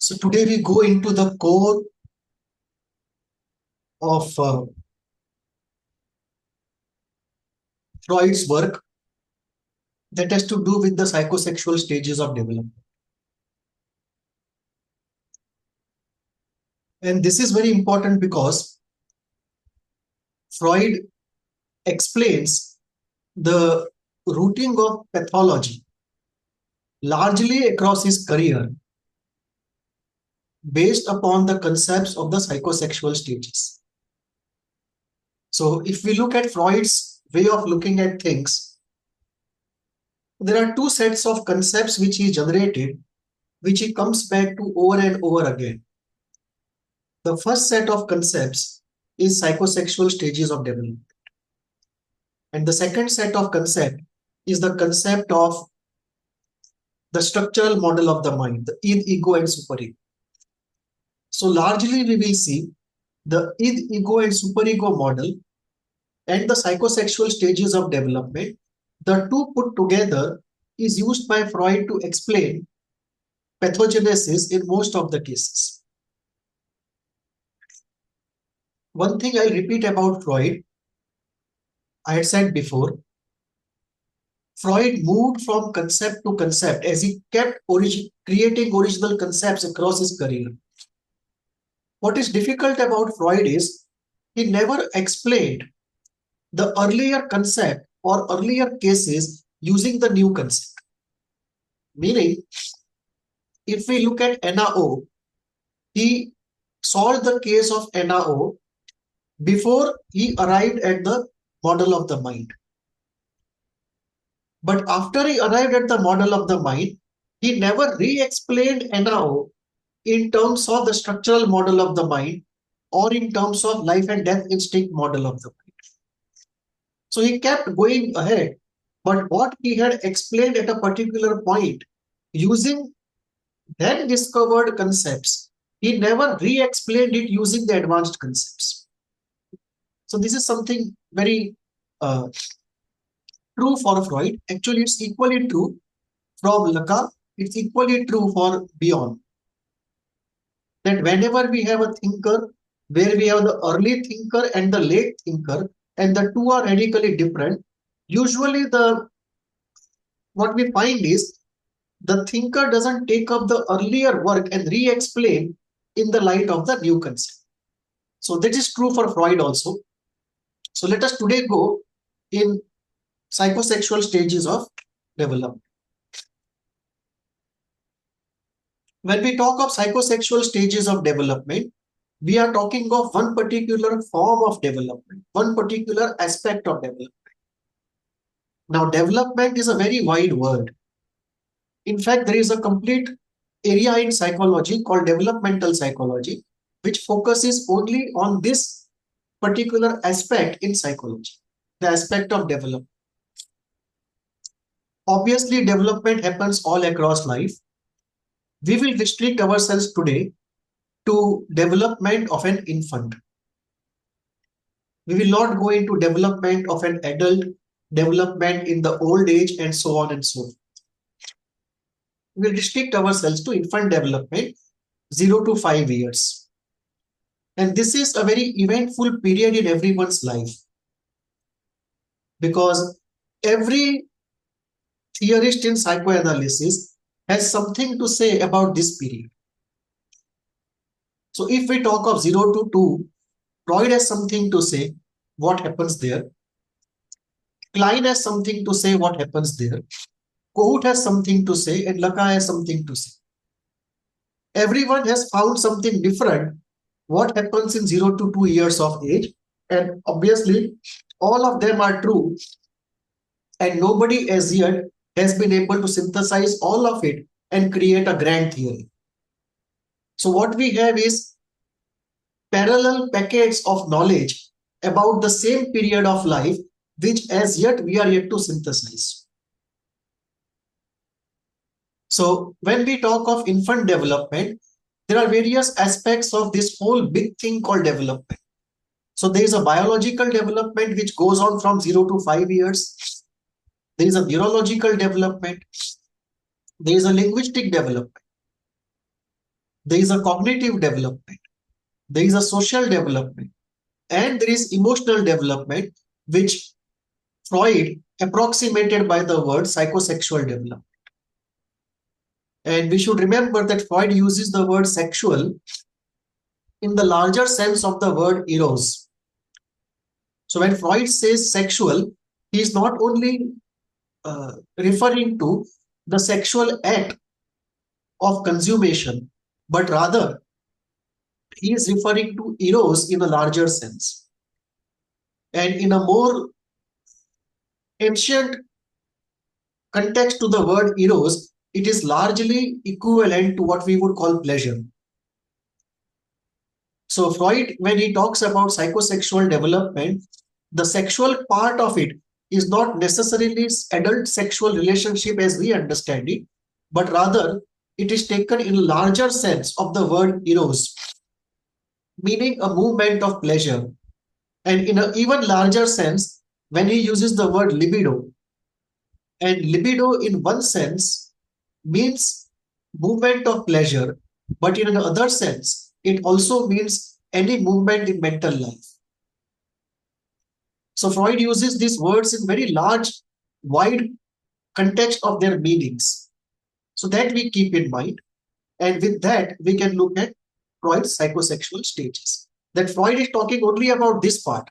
So today we go into the core of Freud's work that has to do with the psychosexual stages of development. And this is very important because Freud explains the routing of pathology largely across his career based upon the concepts of the psychosexual stages. So if we look at Freud's way of looking at things, there are two sets of concepts which he generated, which he comes back to over and over again. The first set of concepts is psychosexual stages of development. And the second set of concept is the concept of the structural model of the mind, the id, ego, and superego. So largely we will see the id, ego, and superego model and the psychosexual stages of development. The two put together is used by Freud to explain pathogenesis in most of the cases. One thing I'll repeat about Freud, I had said before, Freud moved from concept to concept as he kept creating original concepts across his career. What is difficult about Freud is he never explained the earlier concept or earlier cases using the new concept. Meaning, if we look at NAO, he solved the case of NAO before he arrived at the model of the mind. But after he arrived at the model of the mind, he never re-explained NAO in terms of the structural model of the mind or in terms of life and death instinct model of the mind. So he kept going ahead, but what he had explained at a particular point using then discovered concepts, he never re-explained it using the advanced concepts. So this is something very true for Freud. Actually, it's equally true from Lacan. It's equally true for Bion. That whenever we have a thinker, where we have the early thinker and the late thinker, and the two are radically different, usually what we find is the thinker doesn't take up the earlier work and re-explain in the light of the new concept. So that is true for Freud also. So let us today go in psychosexual stages of development. When we talk of psychosexual stages of development, we are talking of one particular form of development, one particular aspect of development. Now, development is a very wide word. In fact, there is a complete area in psychology called developmental psychology, which focuses only on this particular aspect in psychology, the aspect of development. Obviously, development happens all across life. We will restrict ourselves today to development of an infant. We will not go into development of an adult, development in the old age, and so on and so forth. We will restrict ourselves to infant development, 0 to 5 years. And this is a very eventful period in everyone's life, because every theorist in psychoanalysis has something to say about this period. So if we talk of 0 to 2, Freud has something to say what happens there. Klein has something to say what happens there. Kohut has something to say, and Lacan has something to say. Everyone has found something different what happens in 0 to 2 years of age, and obviously all of them are true, and nobody as yet has been able to synthesize all of it and create a grand theory. So what we have is parallel packets of knowledge about the same period of life, which as yet we are yet to synthesize. So when we talk of infant development, there are various aspects of this whole big thing called development. So there is a biological development which goes on from 0 to 5 years. There is a neurological development. There is a linguistic development. there is a cognitive development, there is a social development, and there is emotional development, which Freud approximated by the word psychosexual development. And we should remember that Freud uses the word sexual in the larger sense of the word eros. So when Freud says sexual, he is not only referring to the sexual act of consummation, but rather he is referring to eros in a larger sense. And in a more ancient context to the word eros, it is largely equivalent to what we would call pleasure. So Freud, when he talks about psychosexual development, the sexual part of it is not necessarily adult sexual relationship as we understand it, but rather it is taken in a larger sense of the word eros, meaning a movement of pleasure. And in an even larger sense, when he uses the word libido, and libido in one sense means movement of pleasure, but in another sense, it also means any movement in mental life. So Freud uses these words in very large, wide context of their meanings. So that we keep in mind. And with that, we can look at Freud's psychosexual stages. That Freud is talking only about this part,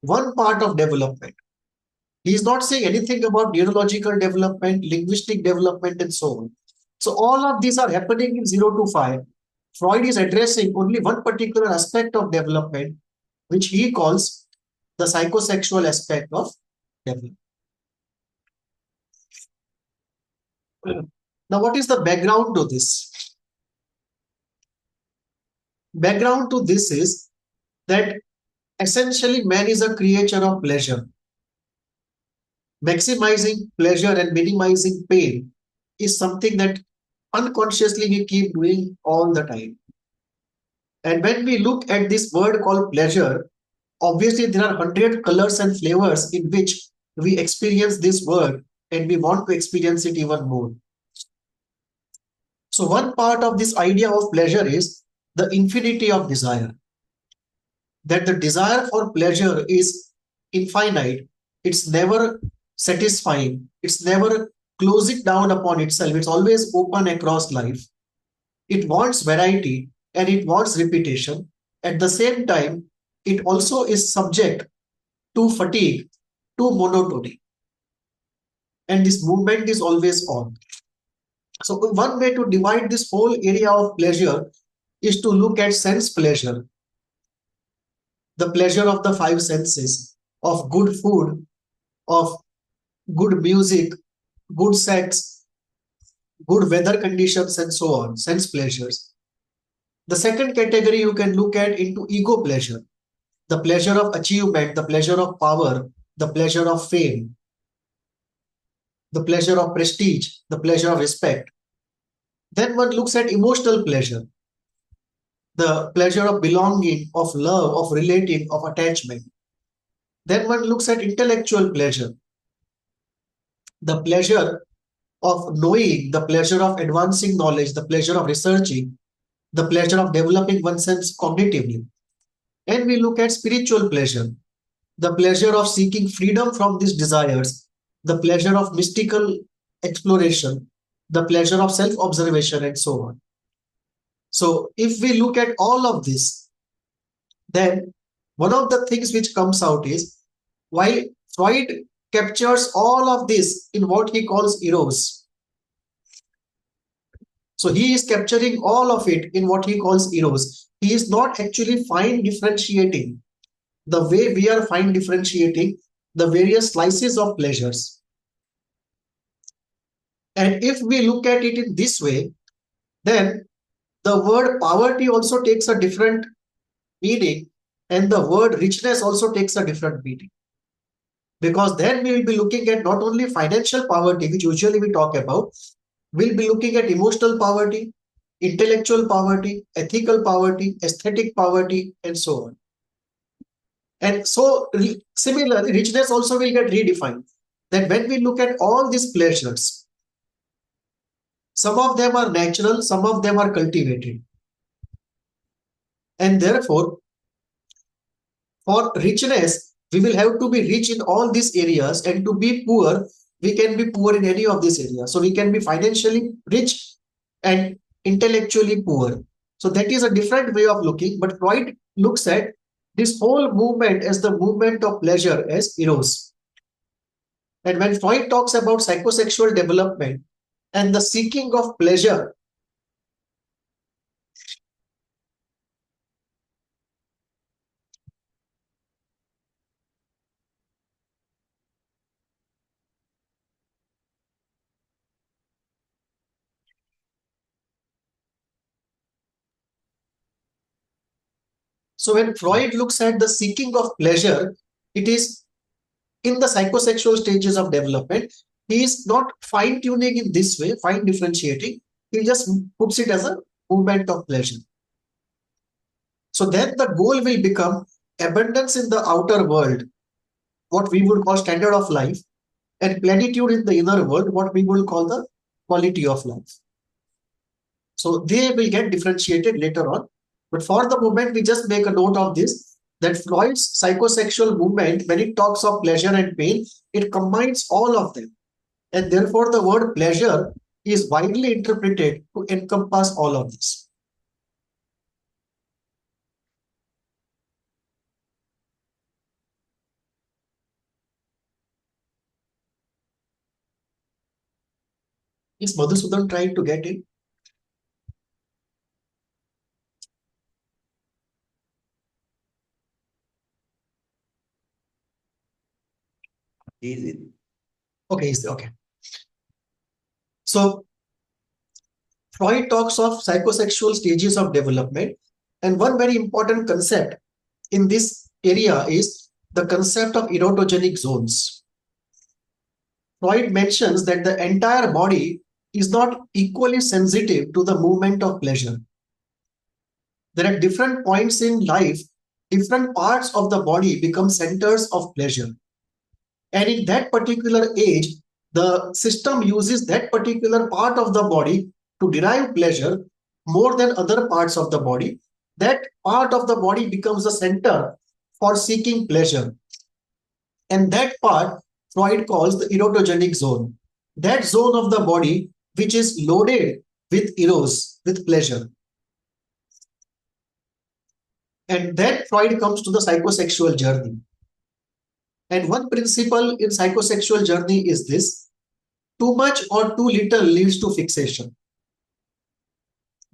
one part of development. He is not saying anything about neurological development, linguistic development, and so on. So all of these are happening in 0 to 5. Freud is addressing only one particular aspect of development, which he calls the psychosexual aspect of development. Now, what is the background to this? Background to this is that essentially man is a creature of pleasure. Maximizing pleasure and minimizing pain is something that unconsciously we keep doing all the time. And when we look at this word called pleasure, obviously there are 100 colors and flavors in which we experience this word and we want to experience it even more. So one part of this idea of pleasure is the infinity of desire. That the desire for pleasure is infinite. It's never satisfying. It's never closing down upon itself. It's always open across life. It wants variety and it wants repetition. At the same time, it also is subject to fatigue, to monotony. And this movement is always on. So one way to divide this whole area of pleasure is to look at sense pleasure. The pleasure of the 5 senses, of good food, of good music, good sex, good weather conditions, and so on, sense pleasures. The second category you can look at into ego pleasure, the pleasure of achievement, the pleasure of power, the pleasure of fame, the pleasure of prestige, the pleasure of respect. Then one looks at emotional pleasure, the pleasure of belonging, of love, of relating, of attachment. Then one looks at intellectual pleasure, the pleasure of knowing, the pleasure of advancing knowledge, the pleasure of researching, the pleasure of developing oneself cognitively. And we look at spiritual pleasure, the pleasure of seeking freedom from these desires, the pleasure of mystical exploration, the pleasure of self-observation, and so on. So if we look at all of this, then one of the things which comes out is while Freud captures all of this in what he calls eros. So he is capturing all of it in what he calls eros. He is not actually fine differentiating the way we are fine differentiating the various slices of pleasures. And if we look at it in this way, then the word poverty also takes a different meaning, and the word richness also takes a different meaning. Because then we will be looking at not only financial poverty, which usually we talk about, we'll be looking at emotional poverty, intellectual poverty, ethical poverty, aesthetic poverty, and so on. And so similarly, richness also will get redefined. That when we look at all these pleasures, some of them are natural, some of them are cultivated. And therefore, for richness, we will have to be rich in all these areas, and to be poor, we can be poor in any of these areas. So we can be financially rich and intellectually poor. So that is a different way of looking, but Freud looks at this whole movement as the movement of pleasure as eros. And when Freud talks about psychosexual development and the seeking of pleasure, so when Freud looks at the seeking of pleasure, it is in the psychosexual stages of development. He is not fine tuning in this way, fine differentiating. He just puts it as a movement of pleasure. So then the goal will become abundance in the outer world, what we would call standard of life, and plenitude in the inner world, what we will call the quality of life. So they will get differentiated later on. But for the moment, we just make a note of this, that Freud's psychosexual movement, when it talks of pleasure and pain, it combines all of them. And therefore, the word pleasure is widely interpreted to encompass all of this. Is Madhusudan trying to get in? Easy. Okay, okay. So Freud talks of psychosexual stages of development, and one very important concept in this area is the concept of erotogenic zones. Freud mentions that the entire body is not equally sensitive to the movement of pleasure. There are different points in life, different parts of the body become centers of pleasure. And in that particular age, the system uses that particular part of the body to derive pleasure more than other parts of the body. That part of the body becomes a center for seeking pleasure. And that part Freud calls the erotogenic zone. That zone of the body which is loaded with eros, with pleasure. And then Freud comes to the psychosexual journey. And one principle in psychosexual journey is this: too much or too little leads to fixation.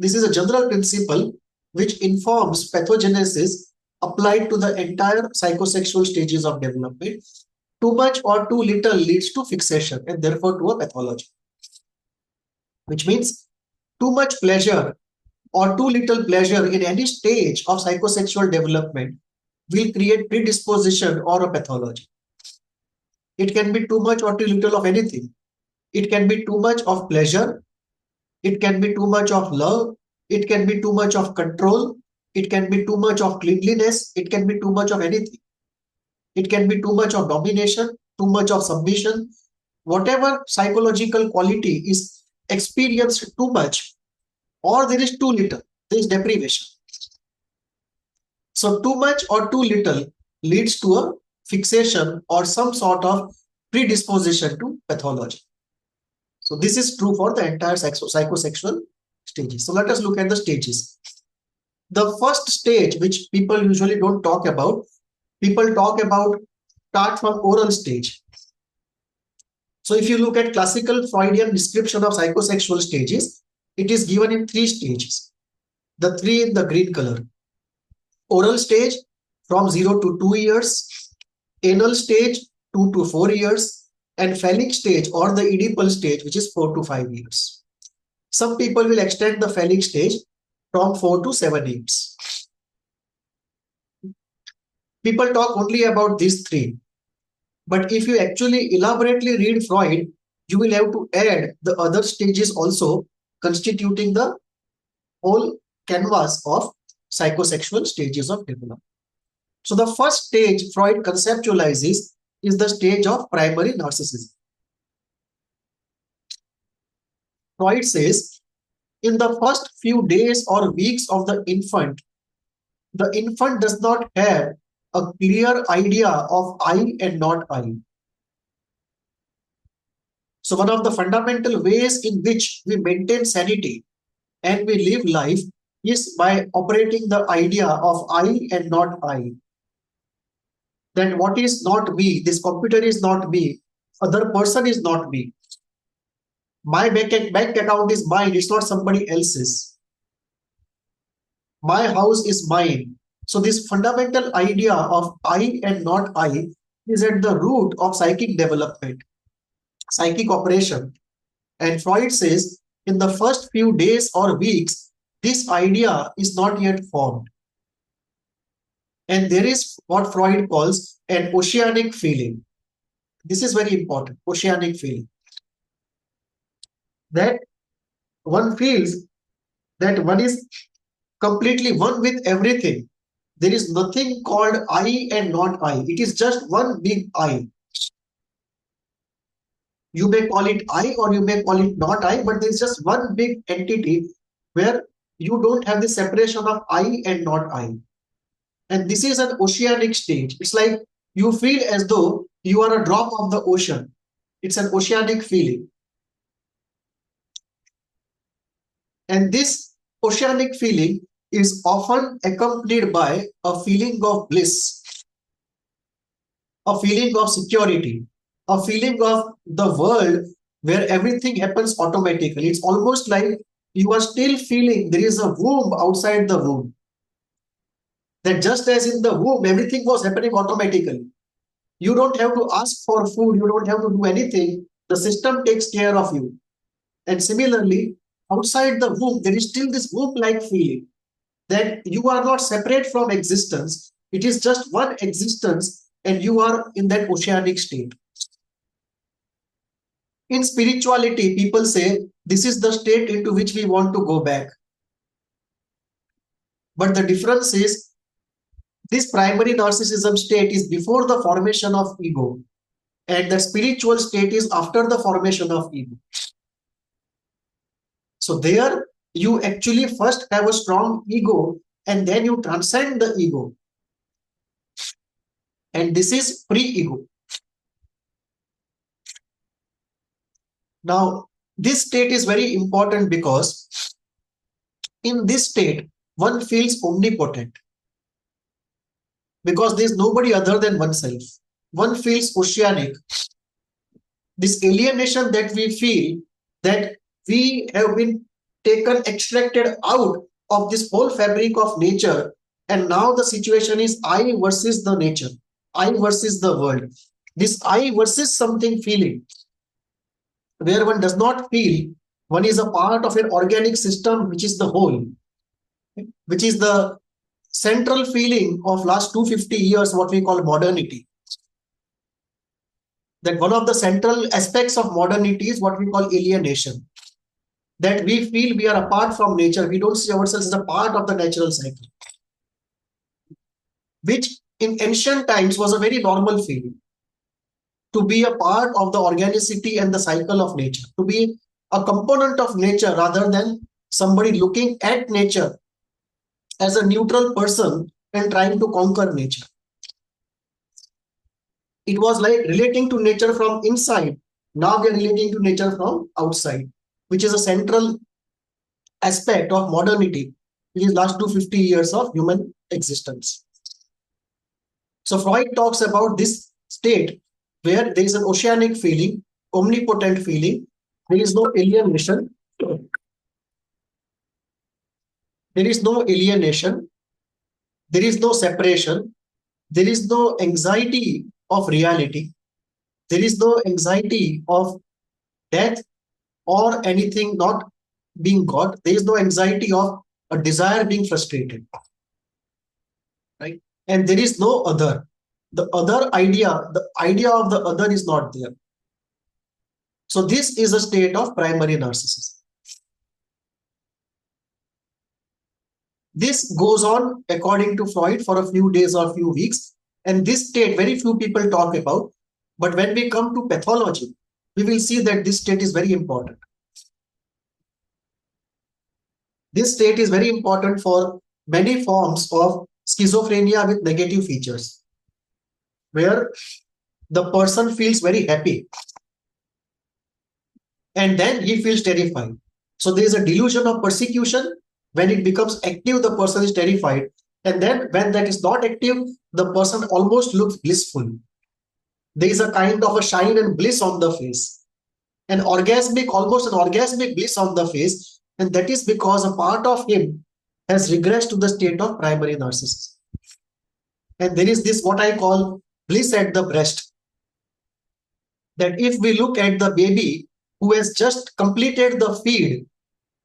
This is a general principle which informs pathogenesis applied to the entire psychosexual stages of development. Too much or too little leads to fixation and therefore to a pathology. Which means too much pleasure or too little pleasure in any stage of psychosexual development will create predisposition or a pathology. It can be too much or too little of anything. It can be too much of pleasure. It can be too much of love. It can be too much of control. It can be too much of cleanliness. It can be too much of anything. It can be too much of domination, too much of submission. Whatever psychological quality is experienced too much, or there is too little, there is deprivation. So too much or too little leads to a fixation or some sort of predisposition to pathology. So this is true for the entire psychosexual stages. So let us look at the stages. The first stage, which people usually don't talk about, people talk about start from oral stage. So if you look at classical Freudian description of psychosexual stages, it is given in 3 stages. The 3 in the green color. Oral stage from 0 to 2 years, anal stage 2 to 4 years, and phallic stage or the Oedipal stage, which is 4 to 5 years. Some people will extend the phallic stage from 4 to 7 years. People talk only about these 3. But if you actually elaborately read Freud, you will have to add the other stages also, constituting the whole canvas of psychosexual stages of development. So the first stage Freud conceptualizes is the stage of primary narcissism. Freud says, in the first few days or weeks of the infant, the infant does not have a clear idea of I and not I. So one of the fundamental ways in which we maintain sanity and we live life is by operating the idea of I and not I. That what is not me, this computer is not me, other person is not me. My bank account is mine, it's not somebody else's. My house is mine. So this fundamental idea of I and not I is at the root of psychic development, psychic operation. And Freud says in the first few days or weeks, this idea is not yet formed. And there is what Freud calls an oceanic feeling. This is very important, oceanic feeling. That one feels that one is completely one with everything. There is nothing called I and not I. It is just one big I. You may call it I or you may call it not I, but there is just one big entity where you don't have the separation of I and not I. And this is an oceanic stage. It's like you feel as though you are a drop of the ocean. It's an oceanic feeling. And this oceanic feeling is often accompanied by a feeling of bliss, a feeling of security, a feeling of the world where everything happens automatically. It's almost like you are still feeling there is a womb outside the womb. That just as in the womb, everything was happening automatically. You don't have to ask for food, you don't have to do anything. The system takes care of you. And similarly, outside the womb, there is still this womb-like feeling that you are not separate from existence. It is just one existence and you are in that oceanic state. In spirituality, people say this is the state into which we want to go back. But the difference is this primary narcissism state is before the formation of ego, and the spiritual state is after the formation of ego. So there you actually first have a strong ego and then you transcend the ego. And this is pre-ego. Now, this state is very important because in this state, one feels omnipotent because there is nobody other than oneself. One feels oceanic. This alienation that we feel, that we have been extracted out of this whole fabric of nature, and now the situation is I versus the nature, I versus the world. This I versus something feeling, where one does not feel one is a part of an organic system, which is the whole, which is the central feeling of last 250 years, what we call modernity. That one of the central aspects of modernity is what we call alienation. That we feel we are apart from nature. We don't see ourselves as a part of the natural cycle, which in ancient times was a very normal feeling. To be a part of the organicity and the cycle of nature, to be a component of nature rather than somebody looking at nature as a neutral person and trying to conquer nature. It was like relating to nature from inside. Now we are relating to nature from outside, which is a central aspect of modernity, which is last 250 years of human existence. So Freud talks about this state where there is an oceanic feeling, omnipotent feeling, there is no alienation. There is no alienation. There is no separation. There is no anxiety of reality. There is no anxiety of death or anything not being got. There is no anxiety of a desire being frustrated. Right? And there is no other. The other idea, the idea of the other is not there. So this is a state of primary narcissism. This goes on, according to Freud, for a few days or a few weeks. And this state, very few people talk about. But when we come to pathology, we will see that this state is very important. This state is very important for many forms of schizophrenia with negative features, where the person feels very happy and then he feels terrified. So there is a delusion of persecution. When it becomes active, the person is terrified. And then when that is not active, the person almost looks blissful. There is a kind of a shine and bliss on the face. Almost an orgasmic bliss on the face. And that is because a part of him has regressed to the state of primary narcissism. And there is this, what I call bliss at the breast. That if we look at the baby who has just completed the feed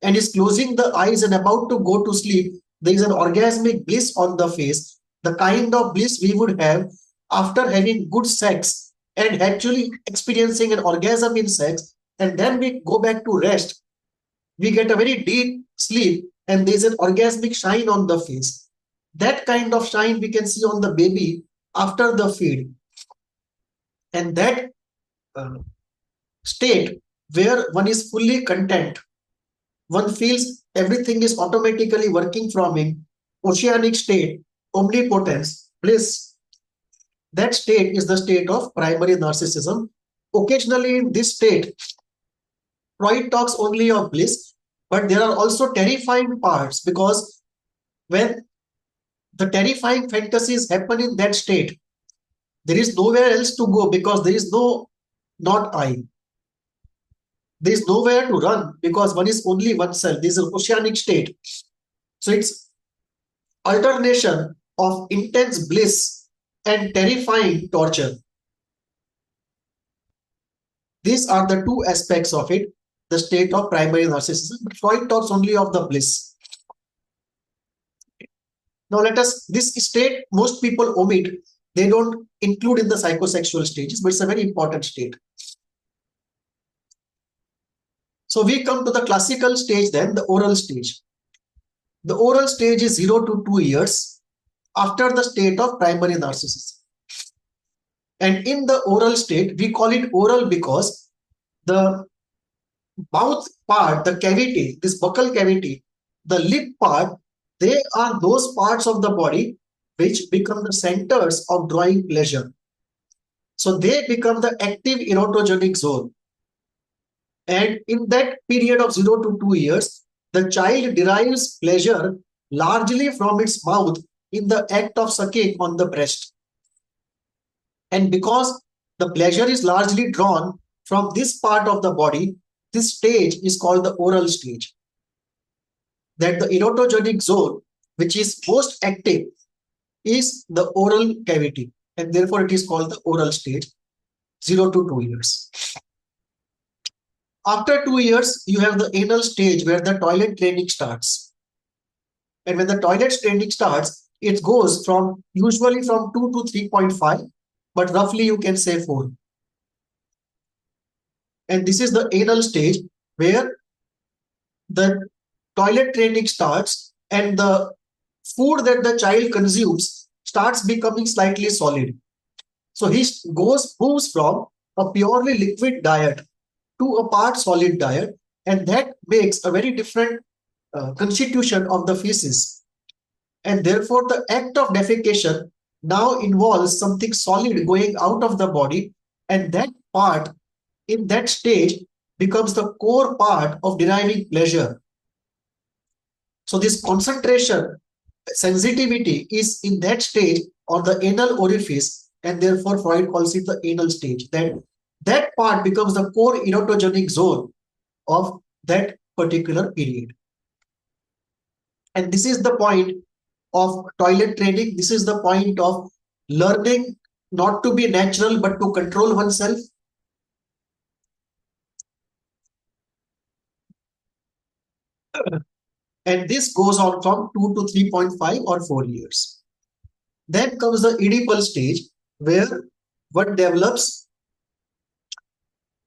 and is closing the eyes and about to go to sleep, there is an orgasmic bliss on the face, the kind of bliss we would have after having good sex and actually experiencing an orgasm in sex, and then we go back to rest. We get a very deep sleep and there is an orgasmic shine on the face. That kind of shine we can see on the baby after the feed. And that state where one is fully content, one feels everything is automatically working from him, oceanic state, omnipotence, bliss. That state is the state of primary narcissism. Occasionally in this state, Freud talks only of bliss, but there are also terrifying parts, because when the terrifying fantasies happen in that state, there is nowhere else to go because there is no not I. There is nowhere to run because one is only oneself. This is an oceanic state. So it's alternation of intense bliss and terrifying torture. These are the two aspects of it, the state of primary narcissism. But Freud talks only of the bliss. Now this state most people omit. They don't include in the psychosexual stages, but it's a very important state. So we come to the classical stage then, the oral stage. The oral stage is 0 to 2 years after the state of primary narcissism. And in the oral state, we call it oral because the mouth part, the cavity, this buccal cavity, the lip part, they are those parts of the body which become the centers of drawing pleasure. So they become the active erotogenic zone. And in that period of 0 to 2 years, the child derives pleasure largely from its mouth in the act of sucking on the breast. And because the pleasure is largely drawn from this part of the body, this stage is called the oral stage. That the erotogenic zone, which is most active, is the oral cavity. And therefore, it is called the oral stage, 0 to 2 years. After 2 years, you have the anal stage where the toilet training starts. And when the toilet training starts, it goes from usually from 2 to 3.5, but roughly you can say 4. And this is the anal stage where the toilet training starts and the food that the child consumes starts becoming slightly solid. So he moves from a purely liquid diet to a part solid diet, and that makes a very different constitution of the feces. And therefore, the act of defecation now involves something solid going out of the body, and that part in that stage becomes the core part of deriving pleasure. So this concentration, sensitivity is in that stage on the anal orifice, and therefore Freud calls it the anal stage. That part becomes the core erotogenic zone of that particular period. And this is the point of toilet training. This is the point of learning not to be natural, but to control oneself. And this goes on from 2 to 3.5 or 4 years. Then comes the Oedipal stage, where one develops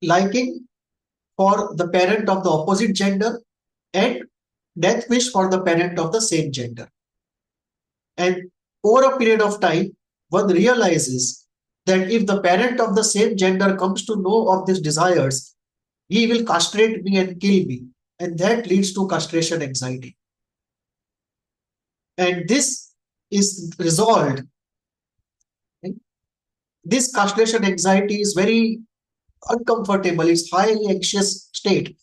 liking for the parent of the opposite gender and death wish for the parent of the same gender. And over a period of time, one realizes that if the parent of the same gender comes to know of these desires, he will castrate me and kill me. And that leads to castration anxiety. And this is resolved, this castration anxiety is very uncomfortable, it's highly anxious state.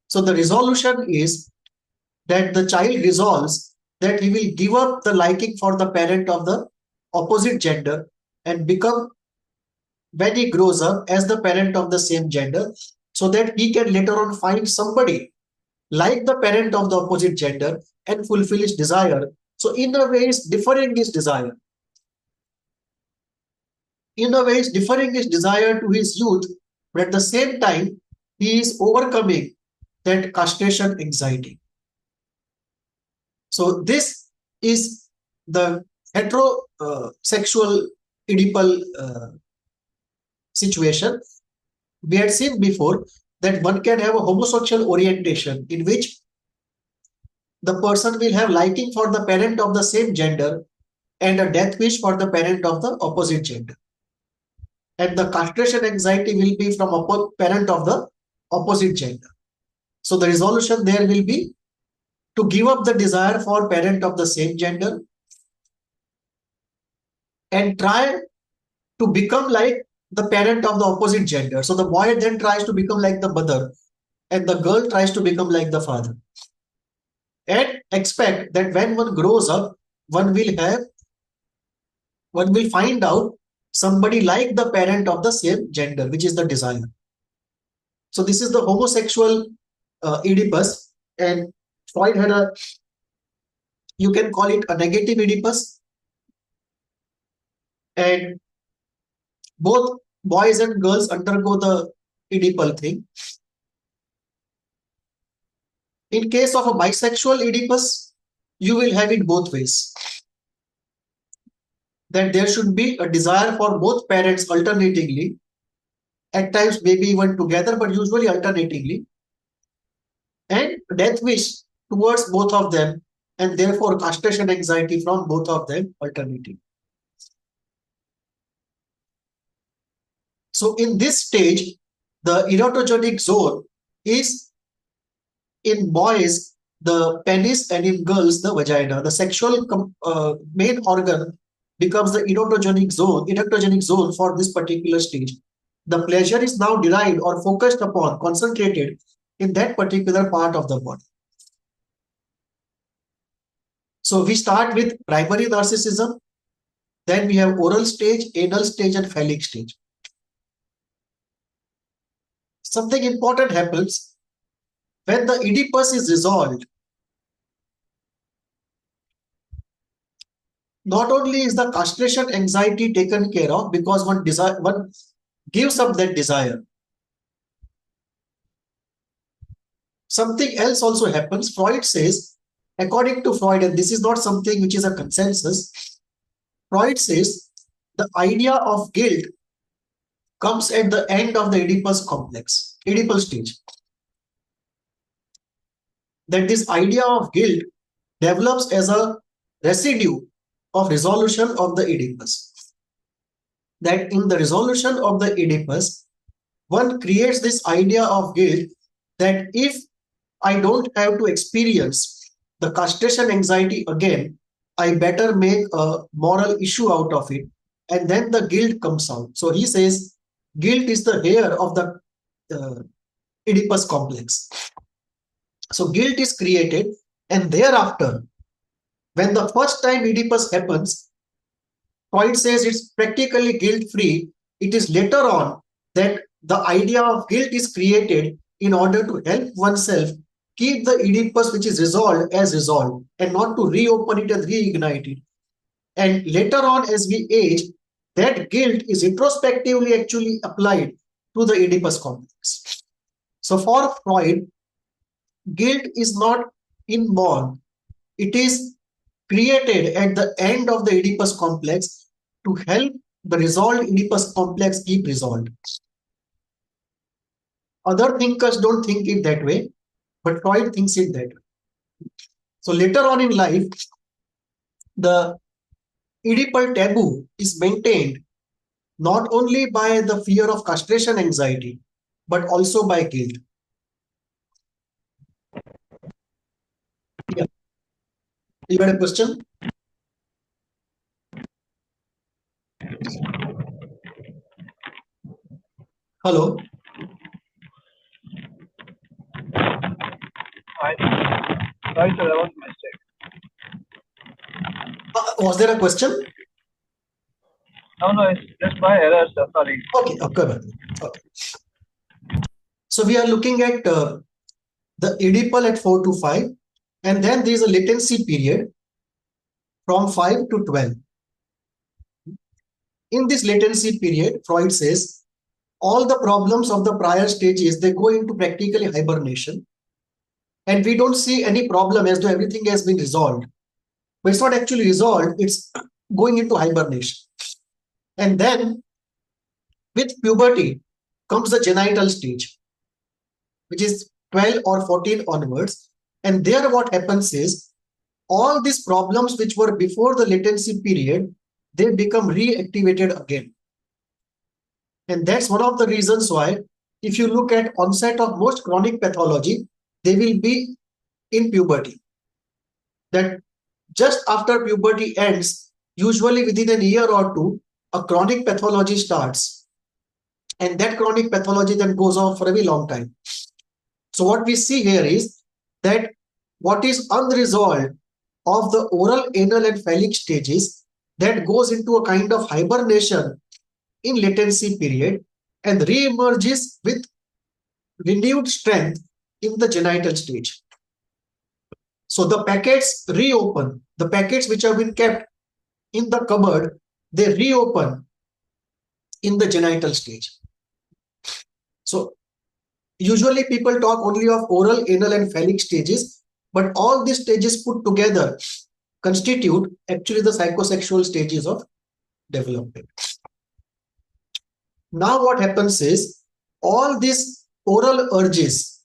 So the resolution is that the child resolves that he will give up the liking for the parent of the opposite gender and become, when he grows up, as the parent of the same gender, so that he can later on find somebody like the parent of the opposite gender and fulfill his desire. So in a way, it's differing his desire. In a way, it's differing his desire to his youth, but at the same time, he is overcoming that castration anxiety. So this is the heterosexual Oedipal situation. We had seen before that one can have a homosexual orientation in which the person will have liking for the parent of the same gender and a death wish for the parent of the opposite gender. And the castration anxiety will be from a parent of the opposite gender. So the resolution there will be to give up the desire for parent of the same gender and try to become like the parent of the opposite gender. So the boy then tries to become like the mother and the girl tries to become like the father. And expect that when one grows up, one will find out somebody like the parent of the same gender, which is the desire. So this is the homosexual Oedipus, and Freud had a, you can call it a negative Oedipus, and both boys and girls undergo the Oedipal thing. In case of a bisexual Oedipus, you will have it both ways. That there should be a desire for both parents alternatingly, at times maybe even together, but usually alternatingly, and death wish towards both of them, and therefore castration anxiety from both of them alternating. So in this stage, the erotogenic zone is in boys the penis and in girls the vagina. The sexual main organ becomes the erotogenic zone for this particular stage. The pleasure is now derived or focused upon, concentrated in that particular part of the body. So we start with primary narcissism, then we have oral stage, anal stage, and phallic stage. Something important happens when the Oedipus is resolved. Not only is the castration anxiety taken care of because one gives up that desire. Something else also happens. Freud says, according to Freud, and this is not something which is a consensus, Freud says the idea of guilt comes at the end of the Oedipus complex, Oedipal stage. That this idea of guilt develops as a residue of resolution of the Oedipus. That in the resolution of the Oedipus, one creates this idea of guilt that if I don't have to experience the castration anxiety again, I better make a moral issue out of it. And then the guilt comes out. So he says guilt is the hair of the Oedipus complex. So guilt is created, and thereafter, when the first time Oedipus happens, Freud says it's practically guilt-free. It is later on that the idea of guilt is created in order to help oneself keep the Oedipus which is resolved as resolved and not to reopen it and reignite it. And later on, as we age, that guilt is introspectively actually applied to the Oedipus complex. So for Freud, guilt is not inborn. It is created at the end of the Oedipus complex to help the resolved Oedipus complex keep resolved. Other thinkers don't think it that way, but Freud thinks it that way. So later on in life, the Oedipal taboo is maintained not only by the fear of castration anxiety, but also by guilt. Yeah. You had a question? Hello. Sorry, sir, that was a mistake. Was there a question? No, it's just my error, sir. Sorry. Okay, okay. So we are looking at the Oedipal at 4 to 5, and then there is a latency period from 5 to 12. In this latency period, Freud says all the problems of the prior stages, they go into practically hibernation, and we don't see any problem as though everything has been resolved. But it's not actually resolved, it's going into hibernation. And then with puberty comes the genital stage, which is 12 or 14 onwards. And there what happens is all these problems which were before the latency period, they become reactivated again. And that's one of the reasons why if you look at onset of most chronic pathology, they will be in puberty. That just after puberty ends, usually within a year or two, a chronic pathology starts. And that chronic pathology then goes on for a very long time. So what we see here is that what is unresolved of the oral, anal, and phallic stages, that goes into a kind of hibernation in latency period and re-emerges with renewed strength in the genital stage. So the packets reopen. The packets which have been kept in the cupboard, they reopen in the genital stage. So usually people talk only of oral, anal, and phallic stages, but all these stages put together constitute actually the psychosexual stages of development. Now what happens is all these oral urges,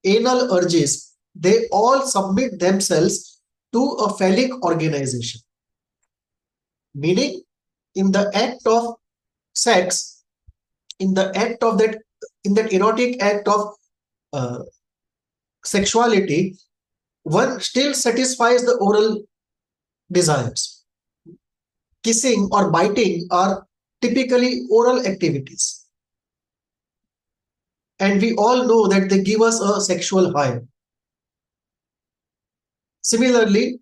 anal urges, they all submit themselves to a phallic organization. Meaning in the act of sex, in that erotic act of sexuality, one still satisfies the oral desires. Kissing or biting are typically oral activities. And we all know that they give us a sexual high. Similarly,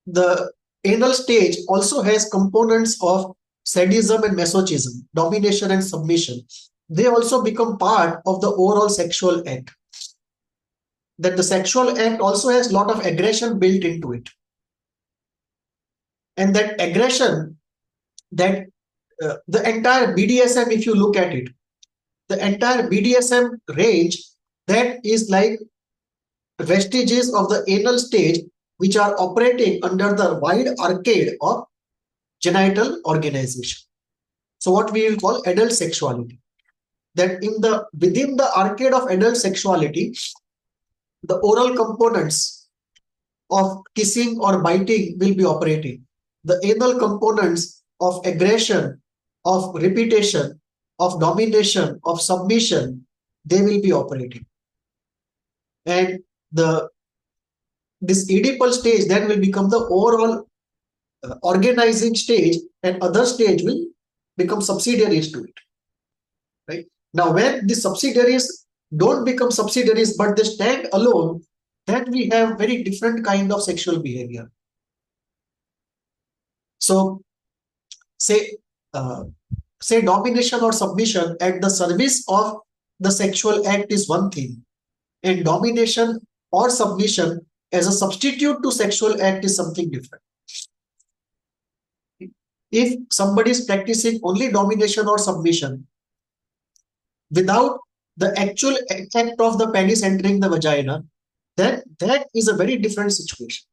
the anal stage also has components of sadism and masochism, domination and submission. They also become part of the overall sexual act. That the sexual act also has a lot of aggression built into it. And that aggression, that the entire BDSM, if you look at it, the entire BDSM range, that is like vestiges of the anal stage which are operating under the wide arcade of genital organization. So what we will call adult sexuality. That within the arcade of adult sexuality, the oral components of kissing or biting will be operating. The anal components of aggression, of repetition, of domination, of submission, they will be operating. And this Oedipal stage then will become the overall organizing stage, and other stage will become subsidiaries to it. Right? Now, when the subsidiaries don't become subsidiaries, but they stand alone, then we have very different kind of sexual behavior. So, say domination or submission at the service of the sexual act is one thing, and domination or submission as a substitute to sexual act is something different. If somebody is practicing only domination or submission without the actual act of the penis entering the vagina, then that is a very different situation.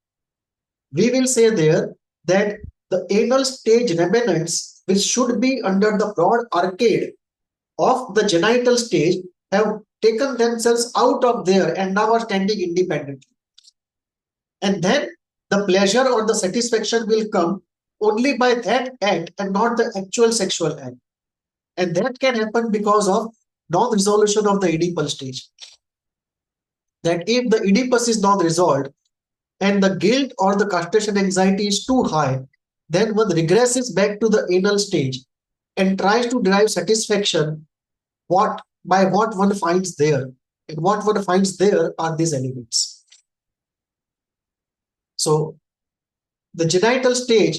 We will say there that the anal stage remnants, which should be under the broad arcade of the genital stage, have taken themselves out of there and now are standing independently. And then the pleasure or the satisfaction will come only by that act and not the actual sexual act. And that can happen because of non-resolution of the Oedipal stage. That if the Oedipus is not resolved and the guilt or the castration anxiety is too high, then one regresses back to the anal stage and tries to derive satisfaction by what one finds there. And what one finds there are these elements. So the genital stage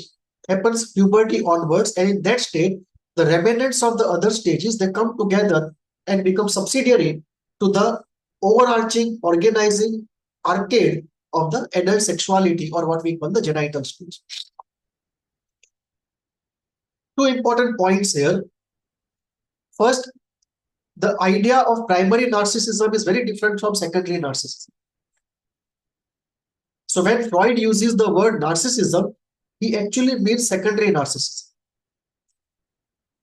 happens puberty onwards, and in that state, the remnants of the other stages, they come together and become subsidiary to the overarching organizing arcade of the adult sexuality, or what we call the genital stage. Two important points here. First, the idea of primary narcissism is very different from secondary narcissism. So when Freud uses the word narcissism, he actually means secondary narcissism.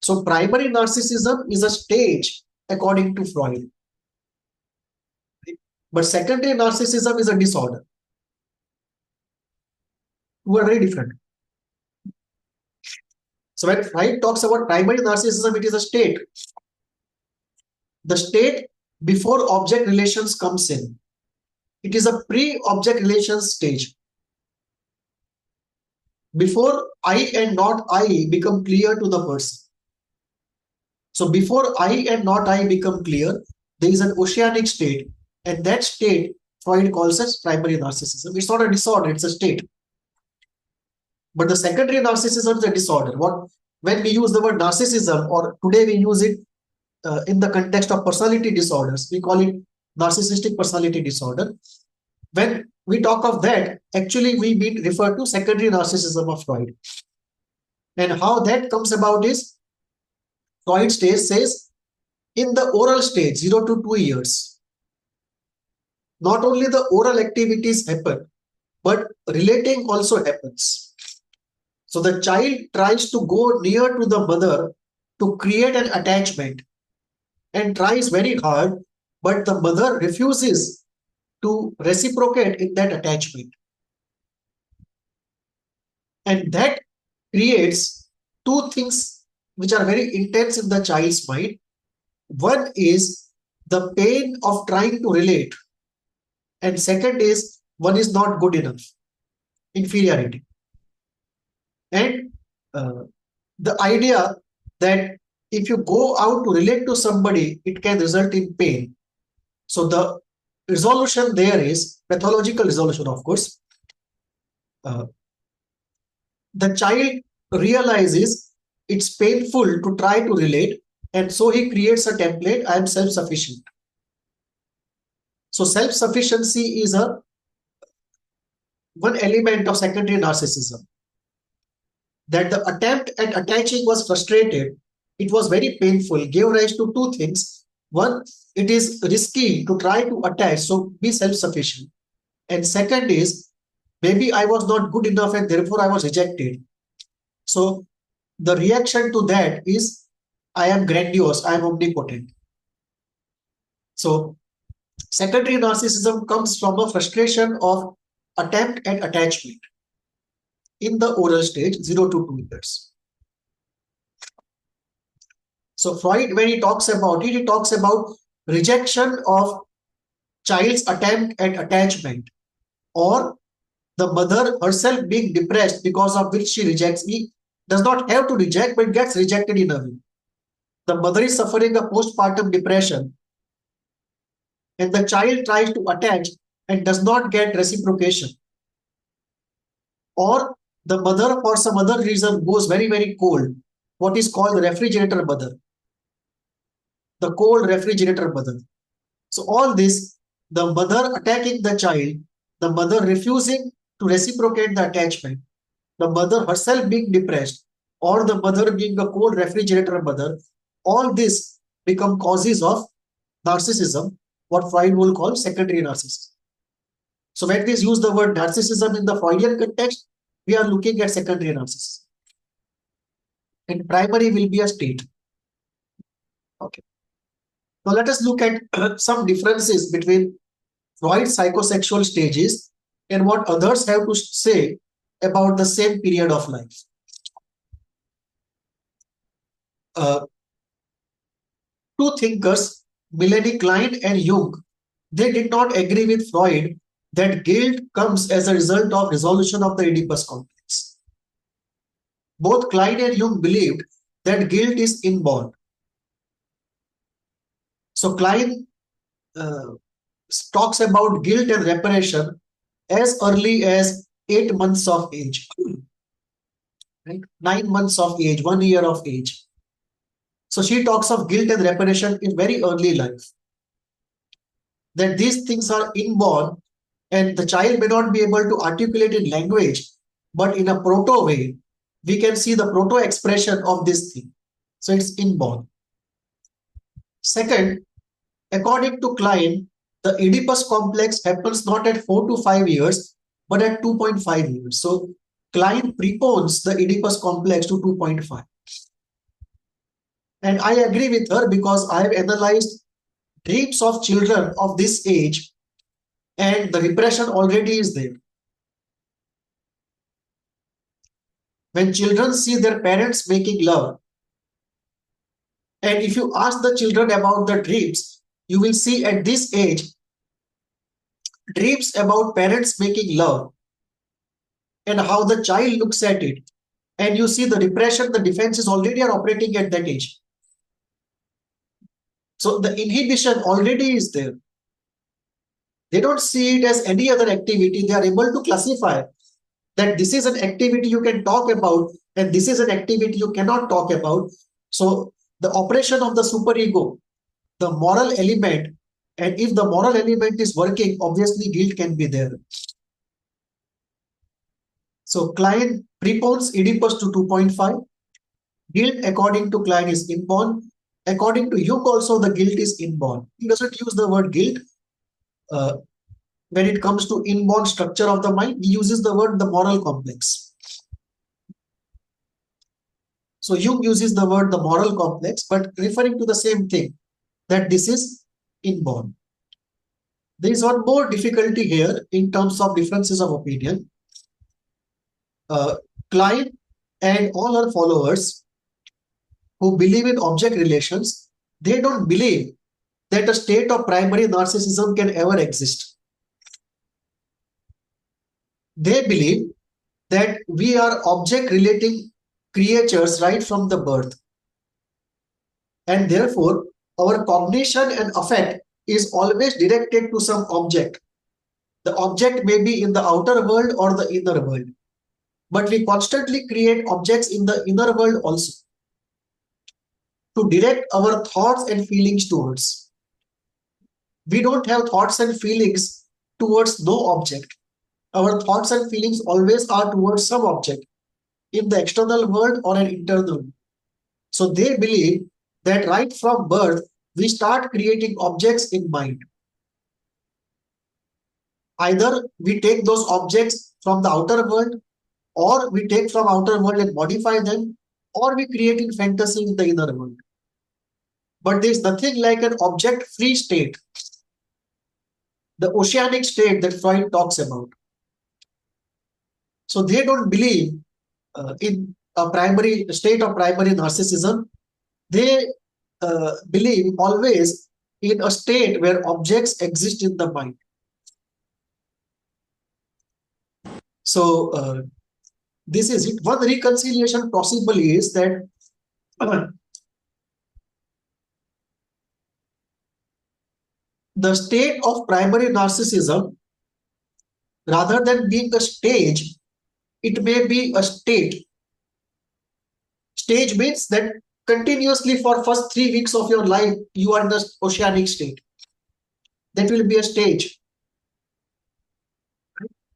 So primary narcissism is a stage according to Freud. But secondary narcissism is a disorder. Two are very different. So when Freud talks about primary narcissism, it is a state. The state before object relations comes in. It is a pre-object relations stage. Before I and not I become clear to the person. So before I and not I become clear, there is an oceanic state, and that state Freud calls as primary narcissism. It's not a disorder, it's a state. But the secondary narcissism is a disorder. When we use the word narcissism, or today we use it in the context of personality disorders, we call it narcissistic personality disorder. When we talk of that, actually we refer to secondary narcissism of Freud. And how that comes about is, Freud says, in the oral stage, 0 to 2 years, not only the oral activities happen, but relating also happens. So the child tries to go near to the mother to create an attachment and tries very hard, but the mother refuses to reciprocate in that attachment. And that creates two things which are very intense in the child's mind. One is the pain of trying to relate. And second is, one is not good enough. Inferiority. And the idea that if you go out to relate to somebody, it can result in pain. So the resolution there is pathological resolution, of course. The child realizes it's painful to try to relate, and so he creates a template: I am self-sufficient. So self-sufficiency is one element of secondary narcissism. That the attempt at attaching was frustrated, it was very painful, gave rise to two things. One, it is risky to try to attach, so be self-sufficient. And second is, maybe I was not good enough and therefore I was rejected. So the reaction to that is, I am grandiose, I am omnipotent. So secondary narcissism comes from a frustration of attempt at attachment in the oral stage, 0 to 2 years. So Freud, when he talks about it, he talks about rejection of child's attempt at attachment, or the mother herself being depressed because of which she rejects. He does not have to reject, but gets rejected in a way. The mother is suffering a postpartum depression, and the child tries to attach and does not get reciprocation. Or the mother, for some other reason, goes very, very cold, what is called the refrigerator mother. The cold refrigerator mother. So all this, the mother attacking the child, the mother refusing to reciprocate the attachment, the mother herself being depressed, or the mother being a cold refrigerator mother, all this become causes of narcissism, what Freud will call secondary narcissism. So when we use the word narcissism in the Freudian context, we are looking at secondary narcissism. And primary will be a state. Okay. Now let us look at some differences between Freud's psychosexual stages and what others have to say about the same period of life. Two thinkers, Klein and Jung, they did not agree with Freud that guilt comes as a result of resolution of the Oedipus complex. both Klein and Jung believed that guilt is inborn. So Klein talks about guilt and reparation as early as 8 months of age, right? 9 months of age, 1 year of age. So she talks of guilt and reparation in very early life. That these things are inborn and the child may not be able to articulate in language, but in a proto way, we can see the proto expression of this thing. So it's inborn. Second, according to Klein, the Oedipus complex happens not at 4 to 5 years, but at 2.5 years. So Klein prepones the Oedipus complex to 2.5. And I agree with her because I have analyzed dreams of children of this age and the repression already is there. When children see their parents making love, and if you ask the children about the dreams, you will see at this age, dreams about parents making love and how the child looks at it. And you see the repression, the defenses already are operating at that age. So the inhibition already is there. They don't see it as any other activity. They are able to classify that this is an activity you can talk about and this is an activity you cannot talk about. So the operation of the superego, the moral element, and if the moral element is working, obviously guilt can be there. So Klein prepones Oedipus to 2.5. Guilt, according to Klein, is inborn. According to Jung, also the guilt is inborn. He doesn't use the word guilt. When it comes to inborn structure of the mind, he uses the word the moral complex. So Jung uses the word the moral complex, but referring to the same thing, that this is inborn. There is one more difficulty here in terms of differences of opinion. Klein and all her followers who believe in object relations, they don't believe that a state of primary narcissism can ever exist. They believe that we are object relating creatures right from the birth. And therefore, our cognition and affect is always directed to some object. The object may be in the outer world or the inner world. But we constantly create objects in the inner world also to direct our thoughts and feelings towards. We don't have thoughts and feelings towards no object. Our thoughts and feelings always are towards some object in the external world or an internal. So they believe that right from birth, we start creating objects in mind. Either we take those objects from the outer world, or we take from outer world and modify them, or we create in fantasy in the inner world. But there is nothing like an object-free state, the oceanic state that Freud talks about. So they don't believe in a primary state of primary narcissism. They believe always in a state where objects exist in the mind. So this is it. One reconciliation possible is that the state of primary narcissism, rather than being a stage, it may be a state. Stage means that continuously for first 3 weeks of your life, you are in the oceanic state. That will be a stage.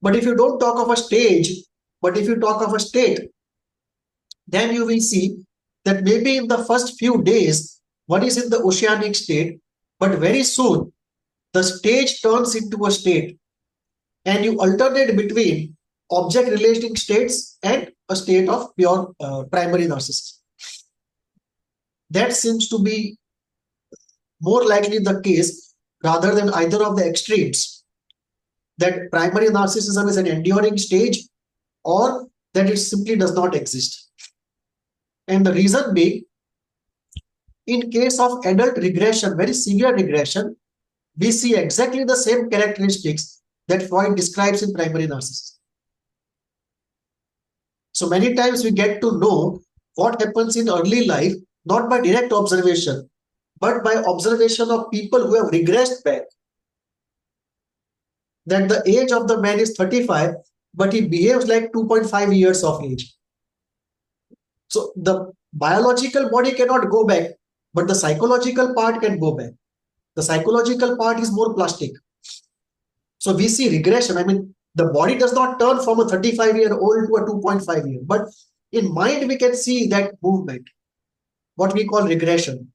But if you don't talk of a stage, but if you talk of a state, then you will see that maybe in the first few days, one is in the oceanic state, but very soon the stage turns into a state and you alternate between object relating states and a state of pure primary narcissism. That seems to be more likely the case rather than either of the extremes, that primary narcissism is an enduring stage or that it simply does not exist. And the reason being, in case of adult regression, very severe regression, we see exactly the same characteristics that Freud describes in primary narcissism. So many times we get to know what happens in early life, not by direct observation, but by observation of people who have regressed back. That the age of the man is 35, but he behaves like 2.5 years of age. So the biological body cannot go back, but the psychological part can go back. The psychological part is more plastic. So we see regression. I mean, the body does not turn from a 35-year-old to a 2.5-year, but in mind we can see that movement, what we call regression.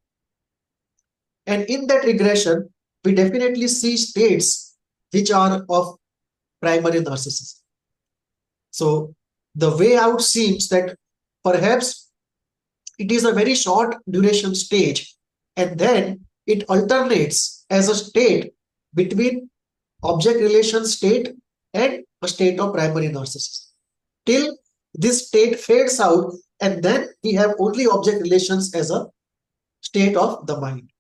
And in that regression, we definitely see states which are of primary narcissism. So the way out seems that perhaps it is a very short duration stage, and then it alternates as a state between object relation state and a state of primary narcissism till this state fades out, and then we have only object relations as a state of the mind.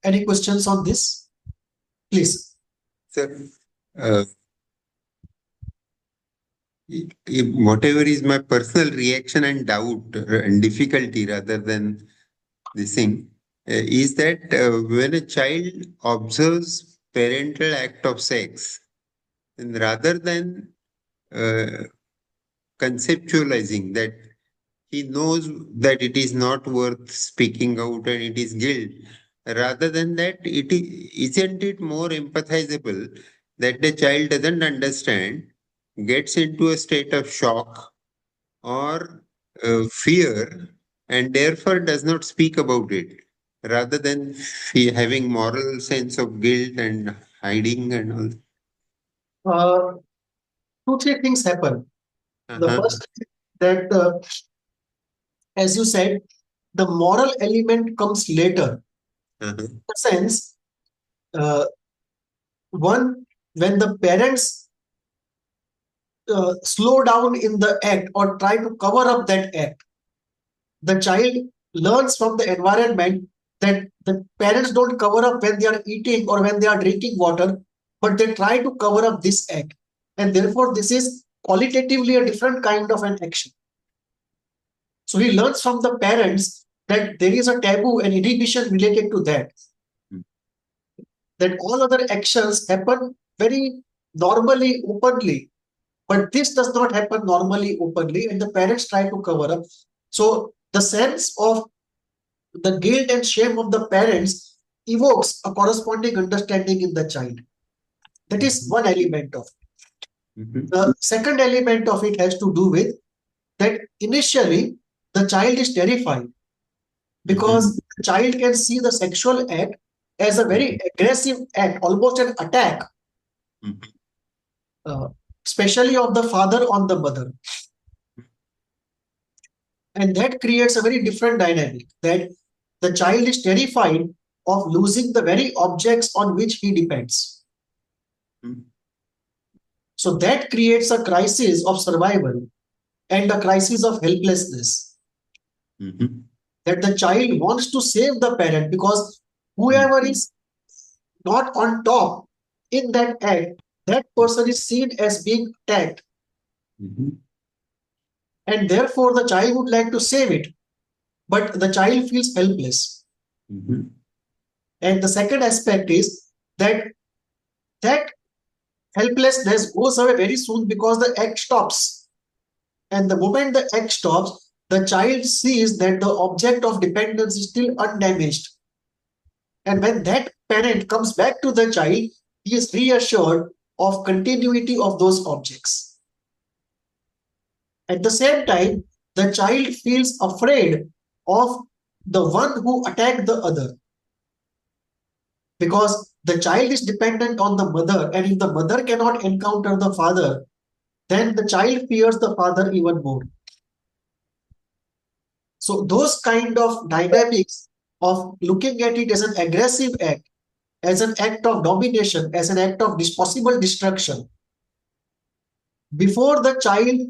Any questions on this? Please. Sir, whatever is my personal reaction and doubt and difficulty rather than this thing, is that when a child observes parental act of sex, and rather than conceptualizing that he knows that it is not worth speaking out and it is guilt, rather than that, isn't it more empathizable that the child doesn't understand, gets into a state of shock or fear, and therefore does not speak about it, rather than having moral sense of guilt and hiding and all? Two, three things happen. The Uh-huh. first is that, as you said, the moral element comes later. Uh-huh. In the sense, one, when the parents slow down in the act or try to cover up that act, the child learns from the environment that the parents don't cover up when they are eating or when they are drinking water, but they try to cover up this act. And therefore, this is qualitatively a different kind of an action. So he learns from the parents that there is a taboo and inhibition related to that. That all other actions happen very normally, openly. But this does not happen normally, openly, and the parents try to cover up. So the sense of the guilt and shame of the parents evokes a corresponding understanding in the child. That is one element of it. The second element of it has to do with that initially the child is terrified because the child can see the sexual act as a very aggressive act, almost an attack, especially of the father on the mother. And that creates a very different dynamic, that the child is terrified of losing the very objects on which he depends. So that creates a crisis of survival and a crisis of helplessness. That the child wants to save the parent because whoever is not on top in that act, that person is seen as being attacked. And therefore the child would like to save it, but the child feels helpless. And the second aspect is that that helplessness goes away very soon because the act stops. And the moment the act stops, the child sees that the object of dependence is still undamaged. And when that parent comes back to the child, he is reassured of continuity of those objects. At the same time, the child feels afraid of the one who attacked the other. Because the child is dependent on the mother, and if the mother cannot encounter the father, then the child fears the father even more. So those kind of dynamics of looking at it as an aggressive act, as an act of domination, as an act of possible destruction, before the child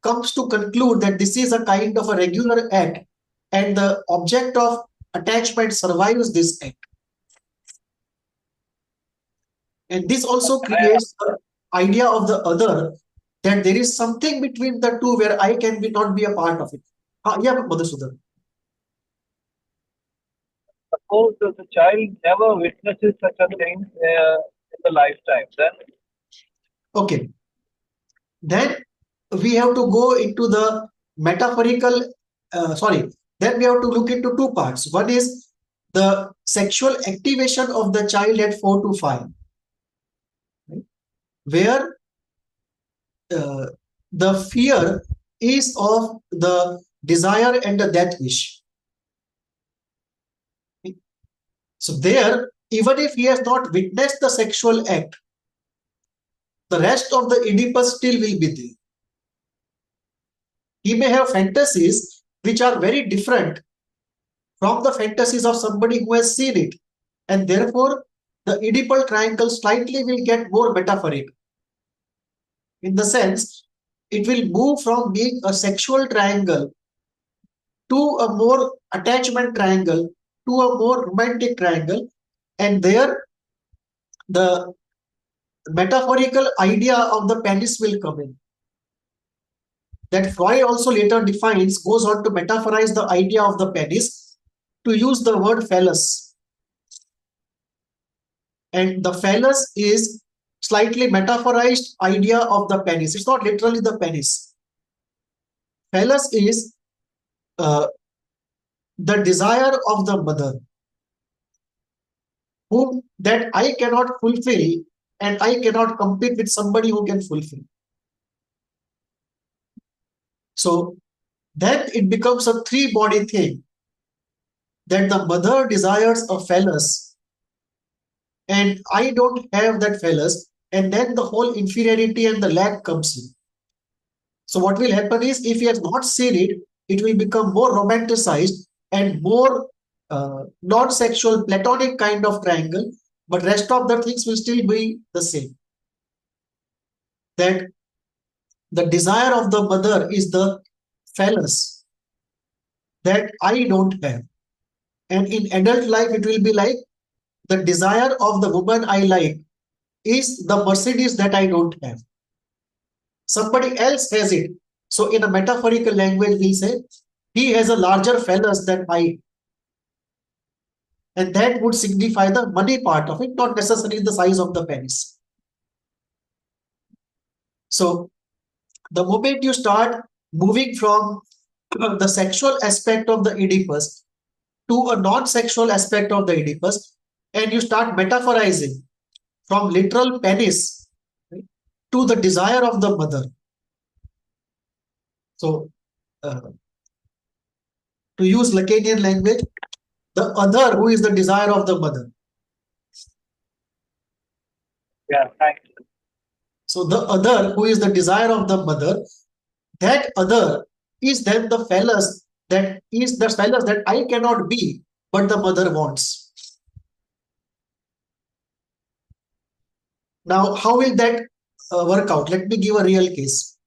comes to conclude that this is a kind of a regular act and the object of attachment survives this act. And this also creates idea of the other, that there is something between the two where I can not be a part of it. Yeah, Madhusudan. Suppose that the child never witnesses such a thing in the lifetime, then Okay. Then we have to go into the metaphorical, then we have to look into two parts. One is the sexual activation of the child at 4 to 5, right? Where the fear is of the desire and the death wish. So there, even if he has not witnessed the sexual act, the rest of the Oedipus still will be there. He may have fantasies which are very different from the fantasies of somebody who has seen it, and therefore the Oedipal triangle slightly will get more metaphoric, in the sense it will move from being a sexual triangle to a more attachment triangle to a more romantic triangle, and there the metaphorical idea of the penis will come in. That Freud also later defines, goes on to metaphorize the idea of the penis to use the word phallus. And the phallus is slightly metaphorized idea of the penis. It's not literally the penis. Phallus is the desire of the mother, whom that I cannot fulfill, and I cannot compete with somebody who can fulfill. So then it becomes a three-body thing, that the mother desires a phallus and I don't have that phallus, and then the whole inferiority and the lack comes in. So what will happen is, if he has not seen it, it will become more romanticized and more non-sexual platonic kind of triangle, but rest of the things will still be the same. That the desire of the mother is the phallus that I don't have. And in adult life, it will be like, the desire of the woman I like is the Mercedes that I don't have. Somebody else has it. So in a metaphorical language, we say, he has a larger phallus than I. And that would signify the money part of it, not necessarily the size of the penis. So the moment you start moving from the sexual aspect of the Oedipus to a non-sexual aspect of the Oedipus, and you start metaphorizing from literal penis, right, to the desire of the mother. So to use Lacanian language, the other who is the desire of the mother. yeah, thanks. So the other who is the desire of the mother, that other is then the phallus that is the phallus that I cannot be, but the mother wants. Now, how will that work out? Let me give a real case.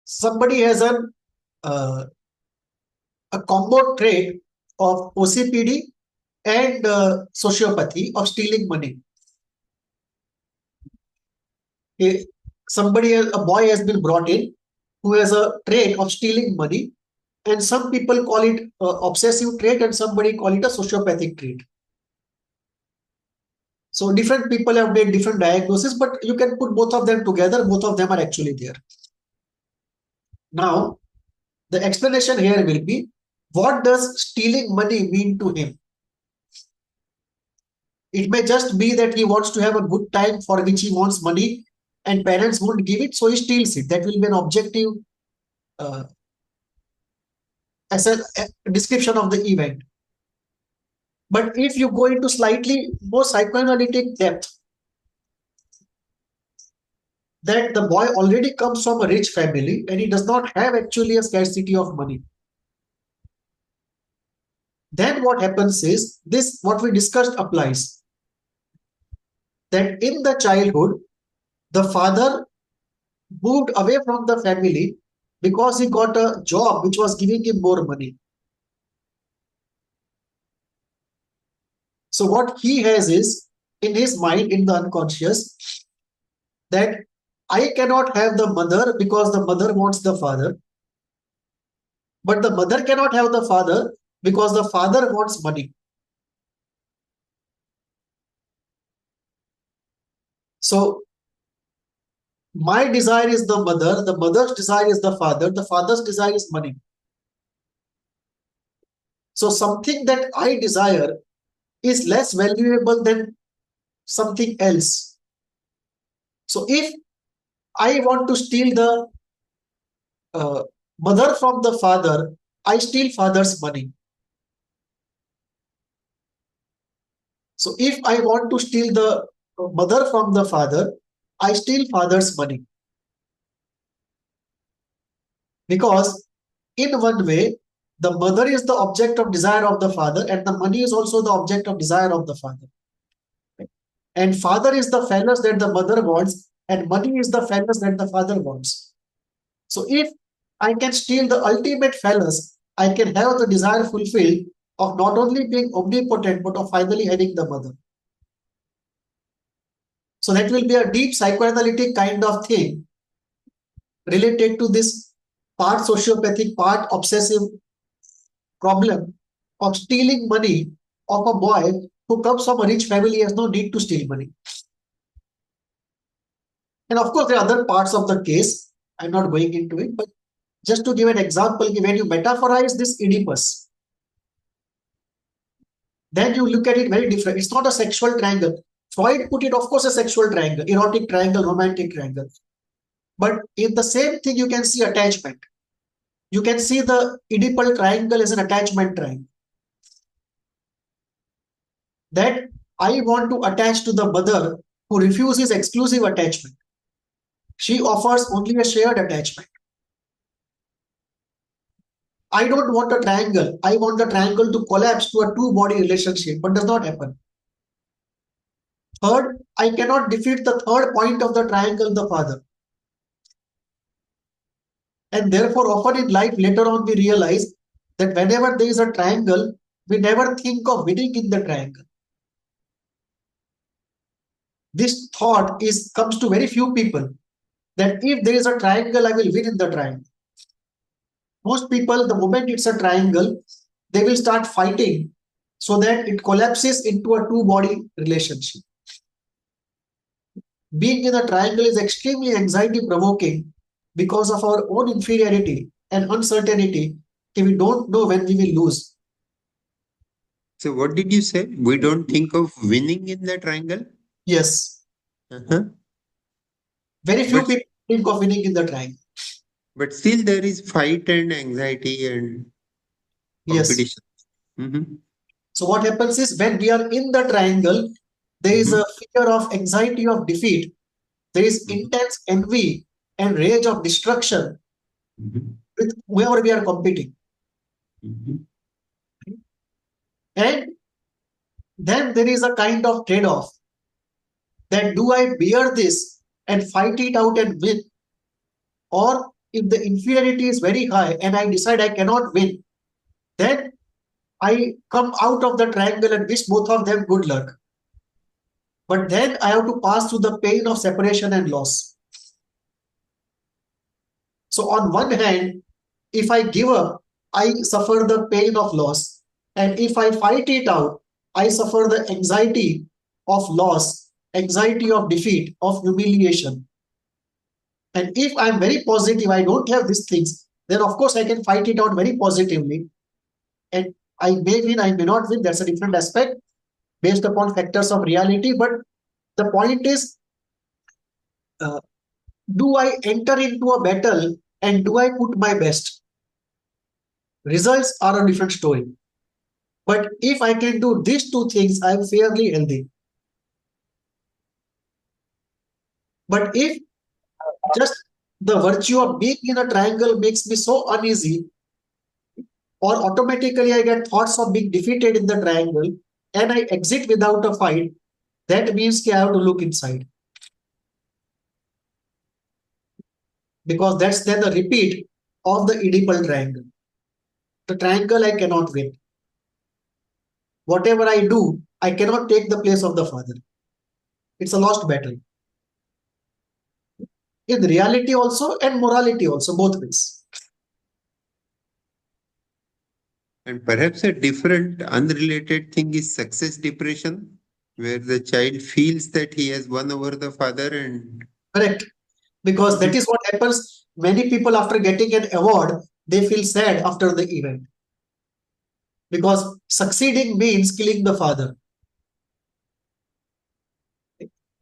Somebody has a combo trait of OCPD and sociopathy of stealing money. A boy has been brought in who has a trait of stealing money, and some people call it obsessive trait and somebody call it a sociopathic trait. So different people have made different diagnoses, but you can put both of them together. Both of them are actually there. Now, the explanation here will be, what does stealing money mean to him? It may just be that he wants to have a good time for which he wants money and parents won't give it, so he steals it. That will be an objective as a description of the event. But if you go into slightly more psychoanalytic depth, that the boy already comes from a rich family and he does not have actually a scarcity of money. Then what happens is, this what we discussed applies. That in the childhood, the father moved away from the family because he got a job which was giving him more money. So what he has is in his mind, in the unconscious, that I cannot have the mother because the mother wants the father, but the mother cannot have the father because the father wants money. So my desire is the mother's desire is the father's desire is money. So something that I desire is less valuable than something else. So if I want to steal the mother from the father, I steal father's money. So if I want to steal the mother from the father, I steal father's money. Because in one way, the mother is the object of desire of the father, and the money is also the object of desire of the father. And father is the phallus that the mother wants, and money is the phallus that the father wants. So if I can steal the ultimate phallus, I can have the desire fulfilled of not only being omnipotent, but of finally having the mother. So that will be a deep psychoanalytic kind of thing related to this part sociopathic, part obsessive problem of stealing money of a boy who comes from a rich family, has no need to steal money. And of course, there are other parts of the case. I'm not going into it, but just to give an example, when you metaphorize this Oedipus, then you look at it very different. It's not a sexual triangle. Freud put it, of course, a sexual triangle, erotic triangle, romantic triangle. But in the same thing, you can see attachment. You can see the Oedipal triangle as an attachment triangle. That I want to attach to the mother who refuses exclusive attachment. She offers only a shared attachment. I don't want a triangle. I want the triangle to collapse to a two-body relationship, but does not happen. Third, I cannot defeat the third point of the triangle, the father. And therefore, often in life, later on, we realize that whenever there is a triangle, we never think of winning in the triangle. This thought comes to very few people, that if there is a triangle, I will win in the triangle. Most people, the moment it's a triangle, they will start fighting so that it collapses into a two-body relationship. Being in a triangle is extremely anxiety-provoking because of our own inferiority and uncertainty. We don't know when we will lose. So what did you say? We don't think of winning in the triangle? Yes. Uh-huh. Very few But, people think of winning in the triangle. but still there is fight and anxiety and Yes. competition. Mm-hmm. So what happens is when we are in the triangle, there is a fear of anxiety of defeat. There is intense envy and rage of destruction with whoever we are competing. And then there is a kind of trade-off, that do I bear this and fight it out and win? Or if the inferiority is very high and I decide I cannot win, then I come out of the triangle and wish both of them good luck. But then I have to pass through the pain of separation and loss. So on one hand, if I give up, I suffer the pain of loss. And if I fight it out, I suffer the anxiety of loss, anxiety of defeat, of humiliation. And if I'm very positive, I don't have these things, then of course I can fight it out very positively. And I may win, I may not win. That's a different aspect based upon factors of reality. But the point is, do I enter into a battle and do I put my best? Results are a different story. But if I can do these two things, I'm fairly healthy. But if just the virtue of being in a triangle makes me so uneasy, or automatically I get thoughts of being defeated in the triangle and I exit without a fight, that means I have to look inside. Because that's then a repeat of the Oedipal triangle. The triangle I cannot win. Whatever I do, I cannot take the place of the father. It's a lost battle. In reality also and morality also, both ways. And perhaps a different, unrelated thing is success depression, where the child feels that he has won over the father and Correct. Because that is what happens. Many people, after getting an award, they feel sad after the event. Because succeeding means killing the father.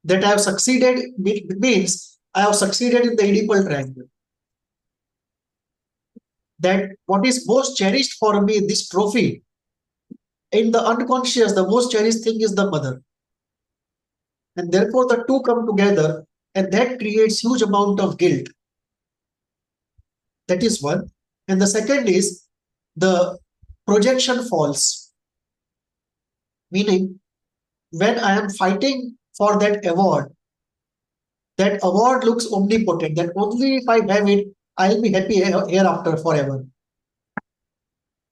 That I have succeeded means I have succeeded in the Oedipal triangle. That what is most cherished for me, this trophy, in the unconscious, the most cherished thing is the mother. And therefore the two come together, and that creates huge amount of guilt. That is one. And the second is the projection falls. Meaning, when I am fighting for that award looks omnipotent, that only if I have it, I'll be happy hereafter forever.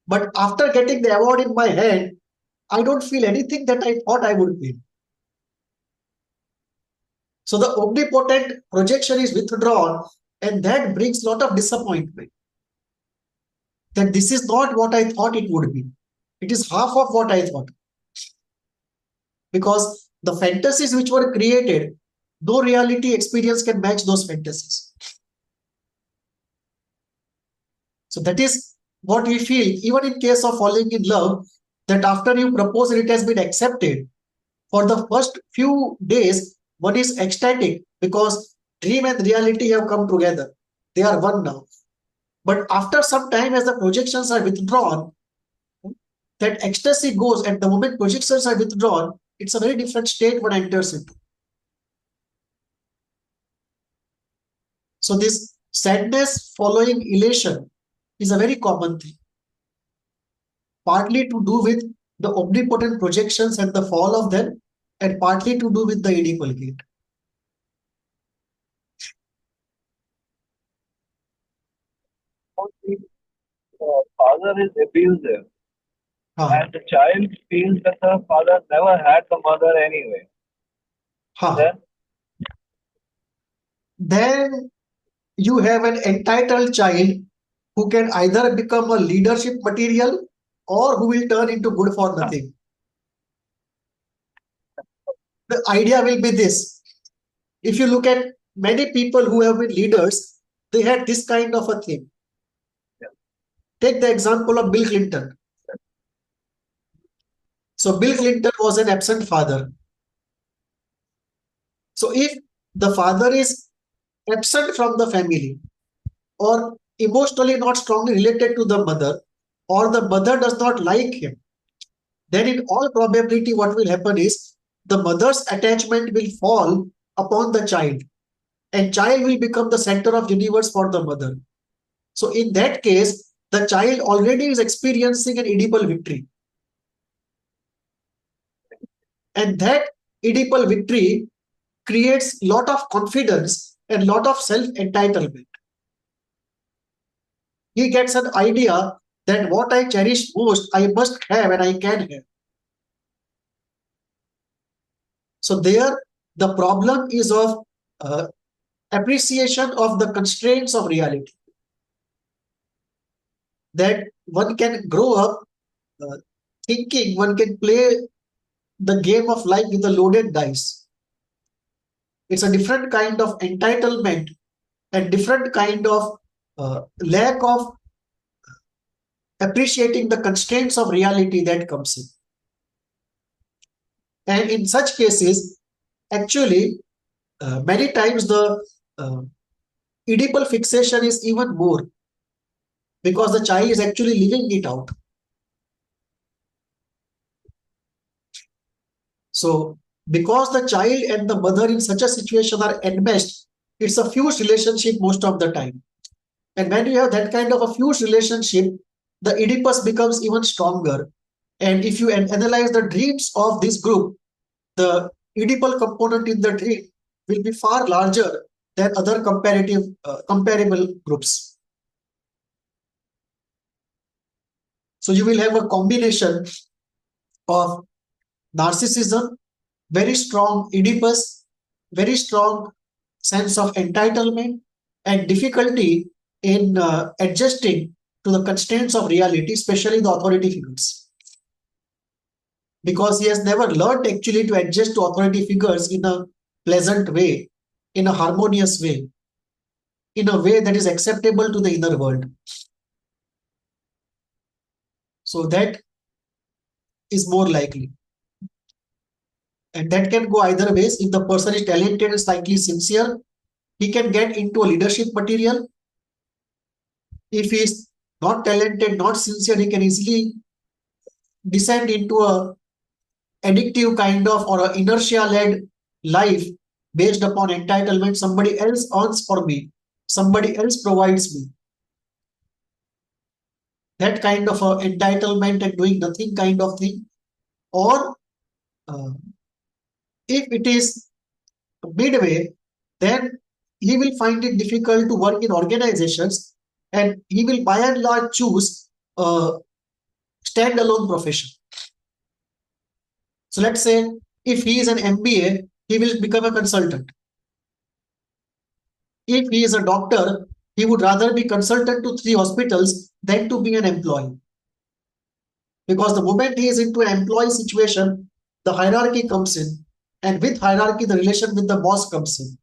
But after getting the award in my hand, I don't feel anything that I thought I would feel. So the omnipotent projection is withdrawn, and that brings a lot of disappointment. That this is not what I thought it would be. It is half of what I thought. Because the fantasies which were created, no reality experience can match those fantasies. So that is what we feel, even in case of falling in love, that after you propose and it has been accepted, for the first few days, one is ecstatic because dream and reality have come together. They are one now. But after some time, as the projections are withdrawn, that ecstasy goes, and the moment projections are withdrawn, it's a very different state one enters into. So this sadness following elation is a very common thing. Partly to do with the omnipotent projections and the fall of them, and partly to do with the Oedipal gate. The father is abusive, Ha, and the child feels that the father never had the mother anyway. ha. Then you have an entitled child who can either become a leadership material or who will turn into good for nothing. The idea will be this. If you look at many people who have been leaders, they had this kind of a thing. Take the example of Bill Clinton. So Bill Clinton was an absent father. So if the father is absent from the family, or emotionally not strongly related to the mother, or the mother does not like him, then in all probability what will happen is the mother's attachment will fall upon the child, and child will become the center of universe for the mother. So in that case, the child already is experiencing an Oedipal victory. And that Oedipal victory creates lot of confidence and lot of self-entitlement. He gets an idea that what I cherish most, I must have and I can have. So there, the problem is of appreciation of the constraints of reality. That one can grow up thinking one can play the game of life with a loaded dice. It's a different kind of entitlement and different kind of lack of appreciating the constraints of reality that comes in. And in such cases, actually, many times the Oedipal fixation is even more because the child is actually living it out. So, because the child and the mother in such a situation are enmeshed, it's a fused relationship most of the time. And when you have that kind of a fused relationship, the Oedipus becomes even stronger. And if you analyze the dreams of this group, the Oedipal component in the dream will be far larger than other comparable groups. So you will have a combination of narcissism, very strong Oedipus, very strong sense of entitlement, and difficulty in adjusting to the constraints of reality, especially the authority figures. Because he has never learned actually to adjust to authority figures in a pleasant way, in a harmonious way, in a way that is acceptable to the inner world. So that is more likely. And that can go either ways. If the person is talented and slightly sincere, he can get into a leadership material. If he is not talented, not sincere, he can easily descend into a addictive kind of or an inertia-led life based upon entitlement. Somebody else earns for me. Somebody else provides me. That kind of entitlement and doing nothing kind of thing. Or if it is midway, then he will find it difficult to work in organizations, and he will by and large choose a standalone profession. So let's say if he is an MBA, he will become a consultant. If he is a doctor, he would rather be consultant to 3 hospitals than to be an employee. Because the moment he is into an employee situation, the hierarchy comes in, and with hierarchy, the relation with the boss comes in.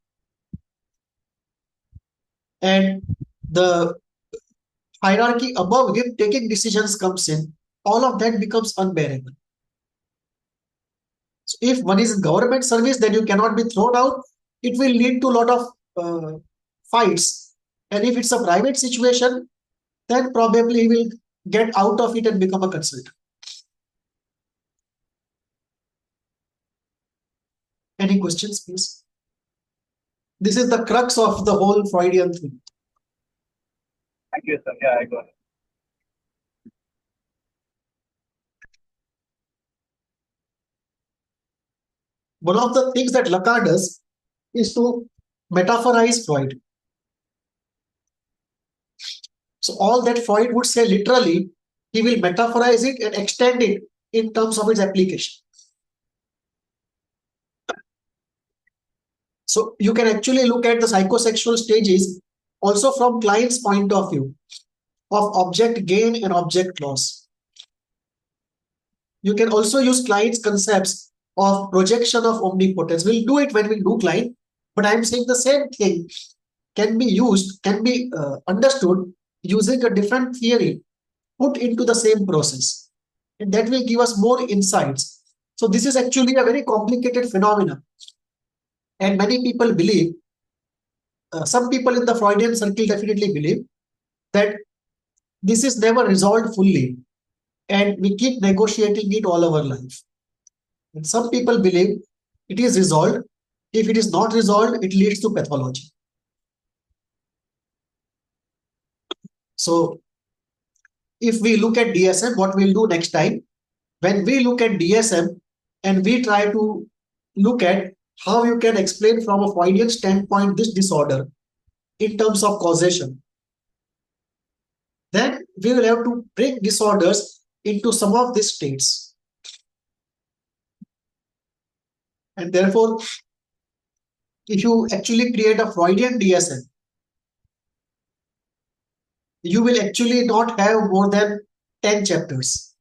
And the hierarchy above him taking decisions comes in. All of that becomes unbearable. So if one is in government service, then you cannot be thrown out. It will lead to a lot of fights. And if it's a private situation, then probably he will get out of it and become a consultant. Any questions, please? This is the crux of the whole Freudian thing. Thank you, sir. Yeah, I got it. One of the things that Lacan does is to metaphorize Freud. So all that Freud would say literally, he will metaphorize it and extend it in terms of its application. So you can actually look at the psychosexual stages also from Klein's point of view of object gain and object loss. You can also use Klein's concepts of projection of omnipotence. We'll do it when we do Klein, but I'm saying the same thing can be used, can be understood using a different theory put into the same process. And that will give us more insights. So this is actually a very complicated phenomenon. And many people believe, some people in the Freudian circle definitely believe that this is never resolved fully. And we keep negotiating it all our life. And some people believe it is resolved. If it is not resolved, it leads to pathology. So if we look at DSM, what we'll do next time, when we look at DSM and we try to look at how you can explain from a Freudian standpoint this disorder in terms of causation, then we will have to bring disorders into some of these states. And therefore, if you actually create a Freudian DSM, you will actually not have more than 10 chapters.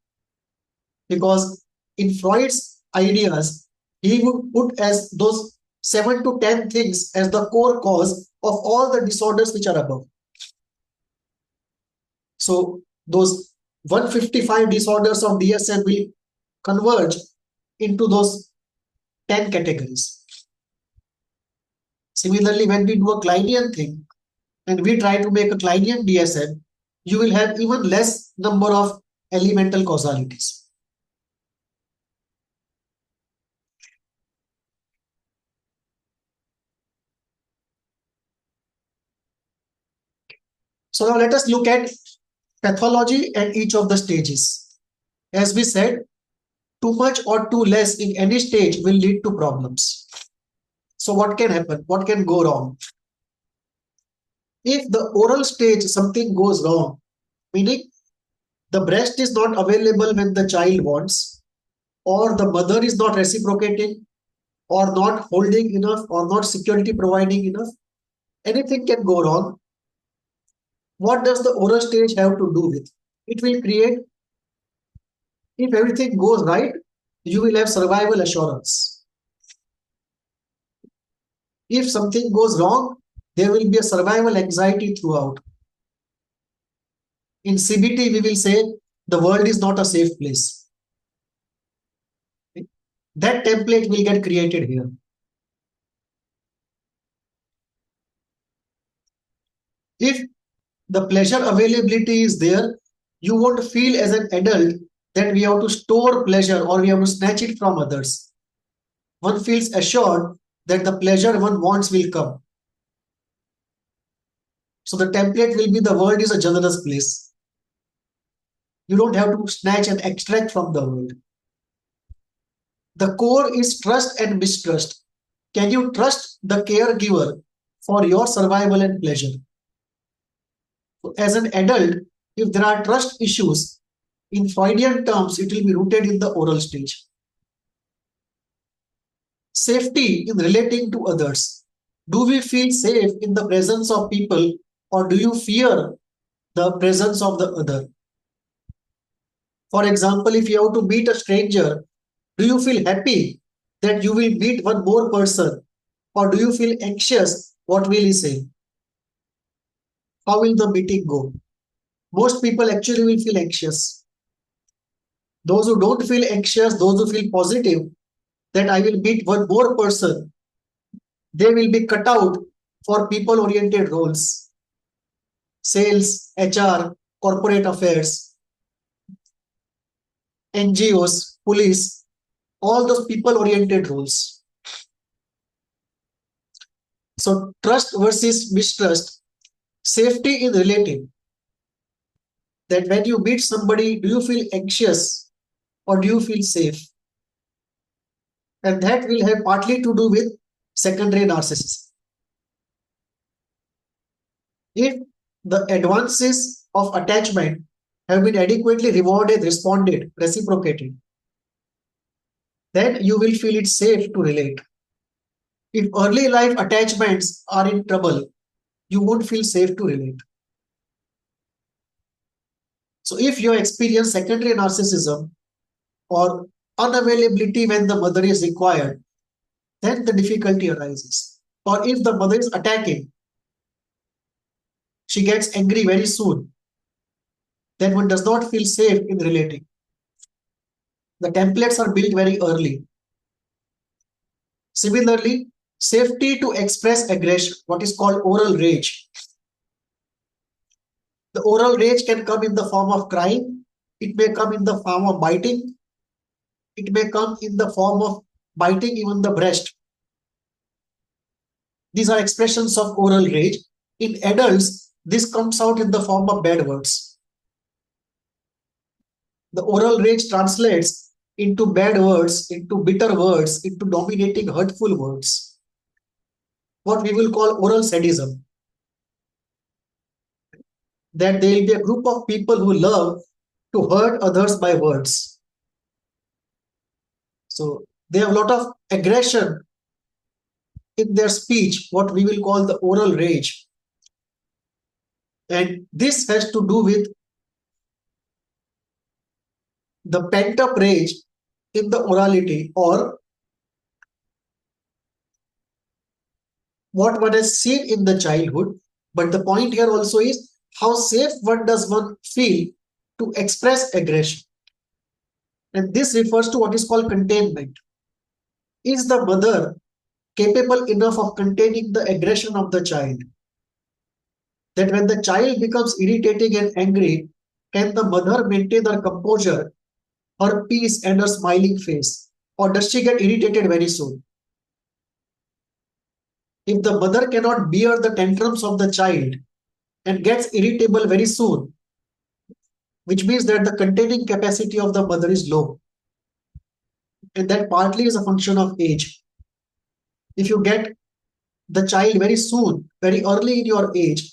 Because in Freud's ideas, he would put as those 7 to 10 things as the core cause of all the disorders which are above. So those 155 disorders of DSM will converge into those 10 categories. Similarly, when we do a Kleinian thing and we try to make a Kleinian DSM, you will have even less number of elemental causalities. So now let us look at pathology and each of the stages. As we said, too much or too less in any stage will lead to problems. So what can happen? What can go wrong? If the oral stage something goes wrong, meaning the breast is not available when the child wants, or the mother is not reciprocating, or not holding enough, or not security providing enough, anything can go wrong. What does the oral stage have to do with? It will create, if everything goes right, you will have survival assurance. If something goes wrong, there will be a survival anxiety throughout. In CBT, we will say the world is not a safe place. That template will get created here. If the pleasure availability is there, you won't feel as an adult that we have to store pleasure or we have to snatch it from others. One feels assured that the pleasure one wants will come. So the template will be the world is a generous place. You don't have to snatch and extract from the world. The core is trust and mistrust. Can you trust the caregiver for your survival and pleasure? So as an adult, if there are trust issues, in Freudian terms, it will be rooted in the oral stage. Safety in relating to others. Do we feel safe in the presence of people, or do you fear the presence of the other? For example, if you have to meet a stranger, do you feel happy that you will meet one more person, or do you feel anxious? What will he say? How will the meeting go? Most people actually will feel anxious. Those who don't feel anxious, those who feel positive that I will meet one more person, they will be cut out for people-oriented roles. Sales, HR, corporate affairs, NGOs, police, all those people-oriented roles. So trust versus mistrust. Safety is relative. That when you meet somebody, do you feel anxious or do you feel safe? And that will have partly to do with secondary narcissism. If the advances of attachment have been adequately rewarded, responded, reciprocated, then you will feel it safe to relate. If early life attachments are in trouble, you won't feel safe to relate. So if you experience secondary narcissism or unavailability when the mother is required, then the difficulty arises. Or if the mother is attacking, she gets angry very soon, then one does not feel safe in relating. The templates are built very early. Similarly, safety to express aggression, what is called oral rage. The oral rage can come in the form of crying, it may come in the form of biting, it may come in the form of biting even the breast. These are expressions of oral rage. In adults, this comes out in the form of bad words. The oral rage translates into bad words, into bitter words, into dominating hurtful words. What we will call oral sadism. That there will be a group of people who love to hurt others by words. So they have a lot of aggression in their speech, what we will call the oral rage. And this has to do with the pent-up rage in the orality, or what one has seen in the childhood. But the point here also is how safe one does one feel to express aggression. And this refers to what is called containment. Is the mother capable enough of containing the aggression of the child? That when the child becomes irritating and angry, can the mother maintain her composure, her peace and her smiling face? Or does she get irritated very soon? If the mother cannot bear the tantrums of the child and gets irritable very soon, which means that the containing capacity of the mother is low. And that partly is a function of age. If you get the child very soon, very early in your age,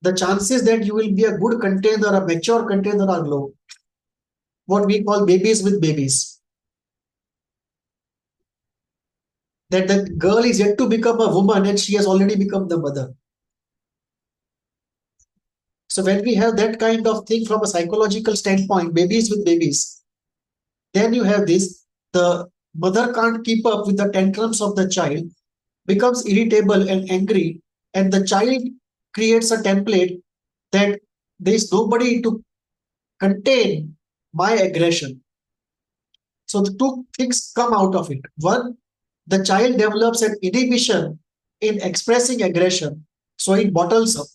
the chances that you will be a good container, a mature container are low. What we call babies with babies. that the girl is yet to become a woman and she has already become the mother. So when we have that kind of thing from a psychological standpoint, babies with babies, then you have this, the mother can't keep up with the tantrums of the child, becomes irritable and angry, and the child creates a template that there is nobody to contain my aggression. So the two things come out of it. One, the child develops an inhibition in expressing aggression, so it bottles up.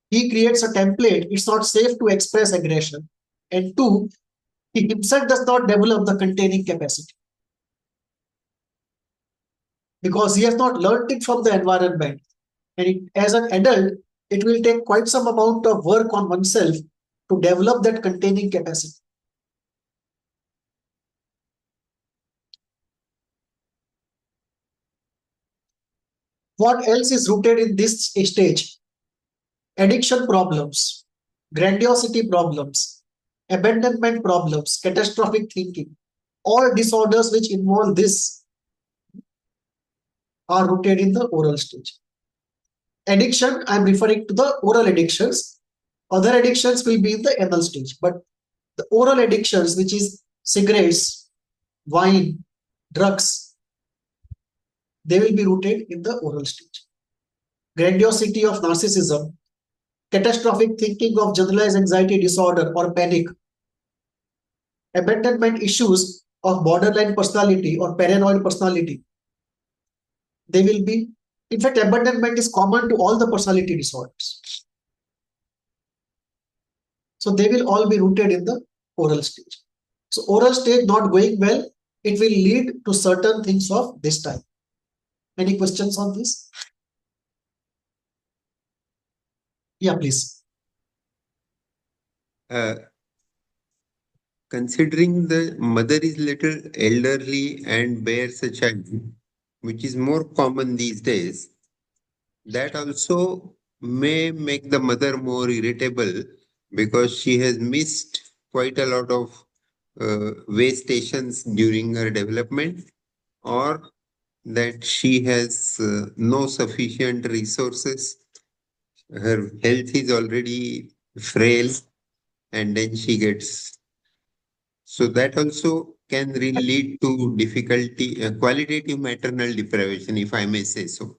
He creates a template, it's not safe to express aggression. And two, he himself does not develop the containing capacity, because he has not learned it from the environment. And as an adult, it will take quite some amount of work on oneself to develop that containing capacity. What else is rooted in this stage? Addiction problems, grandiosity problems, abandonment problems, catastrophic thinking. All disorders which involve this are rooted in the oral stage. Addiction, I'm referring to the oral addictions. Other addictions will be in the anal stage. But the oral addictions, which is cigarettes, wine, drugs, they will be rooted in the oral stage. Grandiosity of narcissism, catastrophic thinking of generalized anxiety disorder or panic, abandonment issues of borderline personality or paranoid personality, they will be, in fact, abandonment is common to all the personality disorders. So they will all be rooted in the oral stage. So oral stage not going well, it will lead to certain things of this type. Any questions on this? Yeah, please. Considering the mother is little elderly and bears a child, which is more common these days, that also may make the mother more irritable because she has missed quite a lot of way stations during her development, or that she has no sufficient resources. Her health is already frail, and then she gets. So that also can lead to difficulty, qualitative maternal deprivation, if I may say so.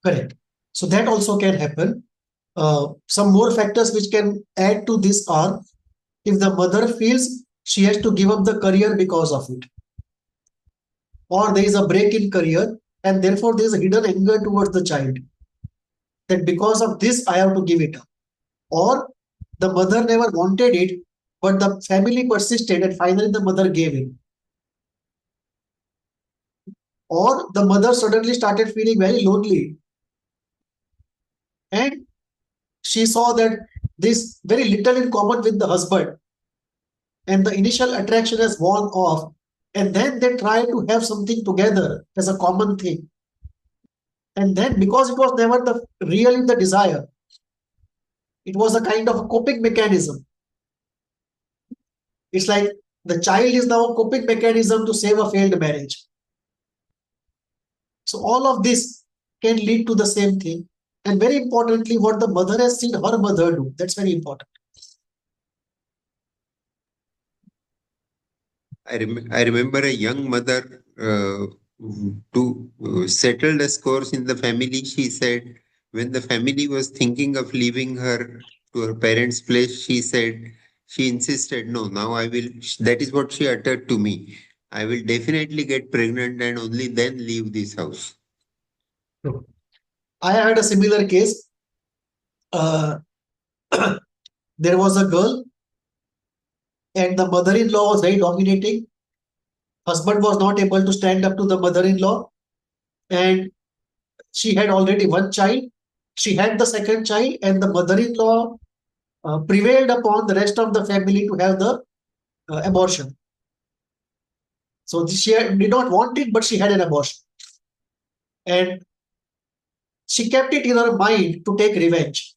Correct. So that also can happen. Some more factors which can add to this are, if the mother feels she has to give up the career because of it, or there is a break in career and therefore there is a hidden anger towards the child, that because of this I have to give it up, or the mother never wanted it but the family persisted and finally the mother gave in, or the mother suddenly started feeling very lonely and she saw that this very little in common with the husband and the initial attraction has worn off, and then they try to have something together as a common thing, and then because it was never the really the desire, it was a kind of a coping mechanism. It's like the child is now a coping mechanism to save a failed marriage. So all of this can lead to the same thing. And very importantly, what the mother has seen her mother do, that's very important. I remember a young mother to settle the scores in the family. She said when the family was thinking of leaving her to her parents' place, she insisted, no, now I will, that is what she uttered to me. I will definitely get pregnant and only then leave this house. I had a similar case. There was a girl and the mother-in-law was very dominating. Husband was not able to stand up to the mother-in-law, and she had already one child. She had the second child, and the mother-in-law prevailed upon the rest of the family to have the abortion. So she did not want it, but she had an abortion. And she kept it in her mind to take revenge.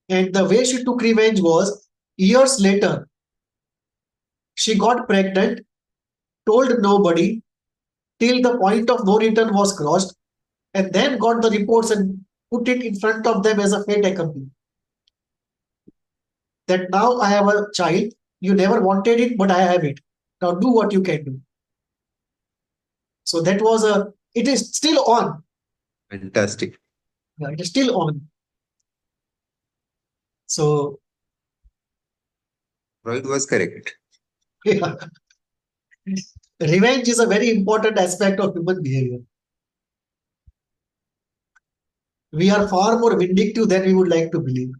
And the way she took revenge was, years later, she got pregnant, told nobody, till the point of no return was crossed, and then got the reports and put it in front of them as a fait accompli. That now I have a child, you never wanted it, but I have it. Now do what you can do. So that was it is still on. Fantastic. Yeah, it is still on. So Freud was correct. yeah. Revenge is a very important aspect of human behavior. We are far more vindictive than we would like to believe.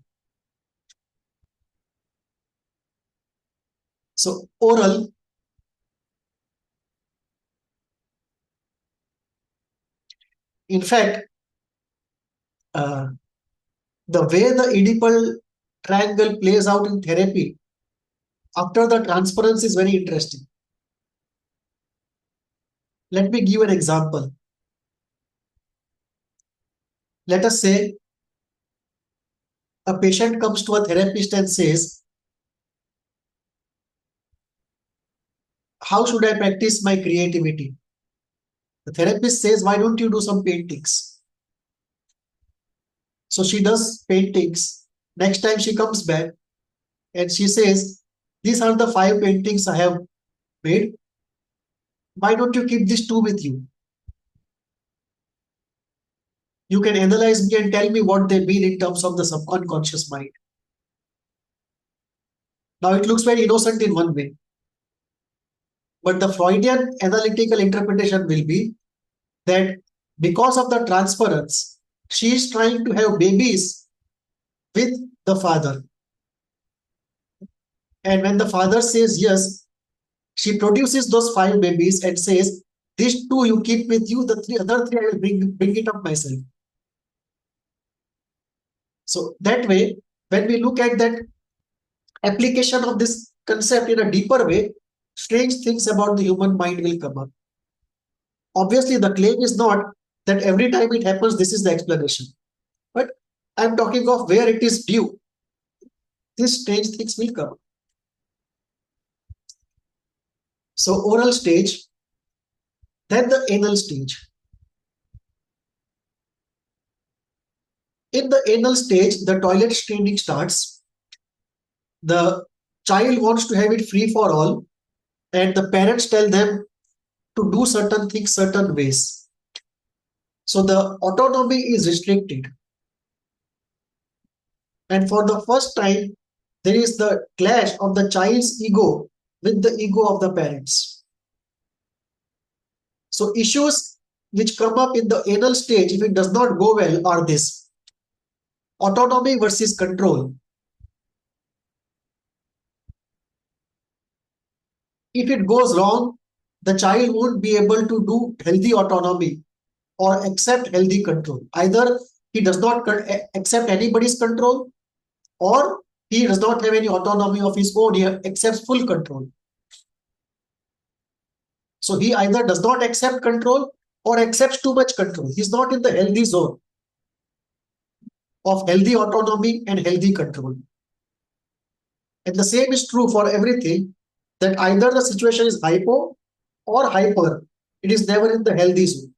So oral, in fact, the way the Oedipal triangle plays out in therapy after the transference is very interesting. Let me give an example. Let us say a patient comes to a therapist and says, how should I practice my creativity? The therapist says, why don't you do some paintings? So she does paintings. Next time she comes back and she says, these are the 5 paintings I have made. Why don't you keep these 2 with you? You can analyze me and tell me what they mean in terms of the subconscious mind. Now it looks very innocent in one way. But the Freudian analytical interpretation will be that because of the transference, she is trying to have babies with the father. And when the father says yes, she produces those 5 babies and says, these 2 you keep with you, the other 3 I will bring it up myself. So that way, when we look at that application of this concept in a deeper way, strange things about the human mind will come up. Obviously, the claim is not that every time it happens, this is the explanation. But I'm talking of where it is due. These strange things will come. So oral stage, then the anal stage. In the anal stage, the toilet training starts. The child wants to have it free for all, and the parents tell them to do certain things certain ways. So the autonomy is restricted. And for the first time, there is the clash of the child's ego with the ego of the parents. So issues which come up in the anal stage, if it does not go well, are this: autonomy versus control. If it goes wrong, the child won't be able to do healthy autonomy or accept healthy control. Either he does not accept anybody's control, or he does not have any autonomy of his own, he accepts full control. So he either does not accept control or accepts too much control. He's not in the healthy zone of healthy autonomy and healthy control. And the same is true for everything, that either the situation is hypo or hyper. It is never in the healthy zone.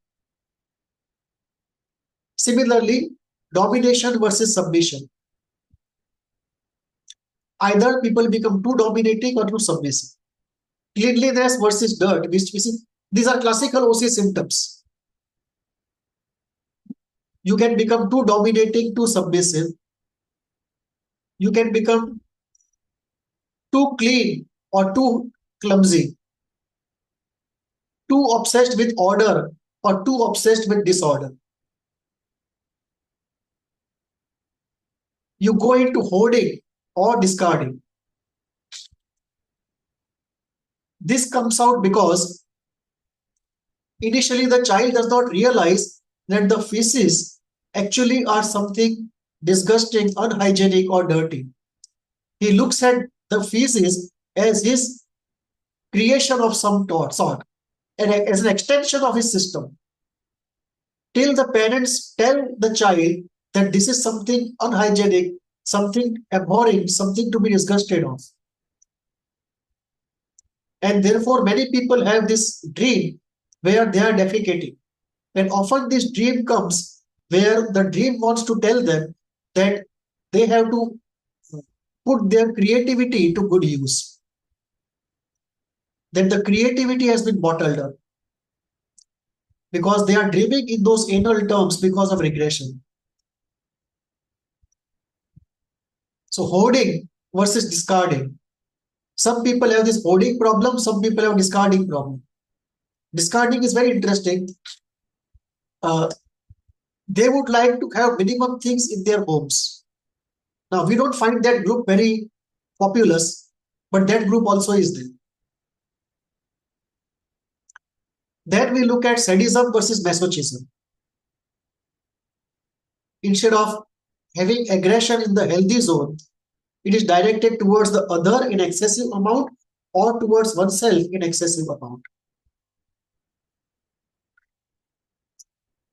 Similarly, domination versus submission. Either people become too dominating or too submissive. Cleanliness versus dirt, these are classical OC symptoms. You can become too dominating, too submissive. You can become too clean or too clumsy, too obsessed with order or too obsessed with disorder. You go into hoarding or discarding. This comes out because initially the child does not realize that the feces actually are something disgusting, unhygienic, or dirty. He looks at the feces as his creation of some sort, and as an extension of his system, till the parents tell the child that this is something unhygienic, something abhorrent, something to be disgusted of. And therefore, many people have this dream where they are defecating. And often this dream comes where the dream wants to tell them that they have to put their creativity to good use. That the creativity has been bottled up because they are dreaming in those anal terms because of regression. So hoarding versus discarding. Some people have this hoarding problem, some people have discarding problem. Discarding is very interesting. They would like to have minimum things in their homes. Now, we don't find that group very populous, but that group also is there. Then we look at sadism versus masochism. Instead of having aggression in the healthy zone, it is directed towards the other in excessive amount or towards oneself in excessive amount.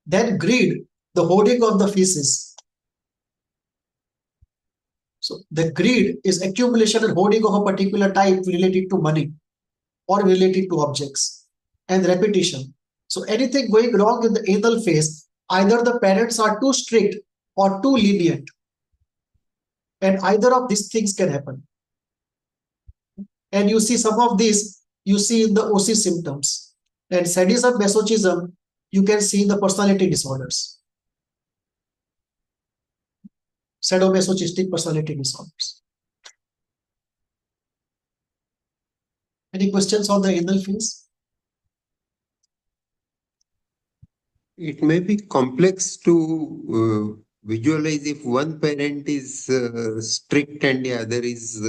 Then greed, the hoarding of the feces. So the greed is accumulation and hoarding of a particular type related to money or related to objects, and repetition. So anything going wrong in the anal phase, either the parents are too strict or too lenient, and either of these things can happen. And you see some of these, you see in the OC symptoms. And sadism, masochism, you can see in the personality disorders. Sadomasochistic personality disorders. Any questions on the anal phase? It may be complex to visualize if one parent is strict and the other is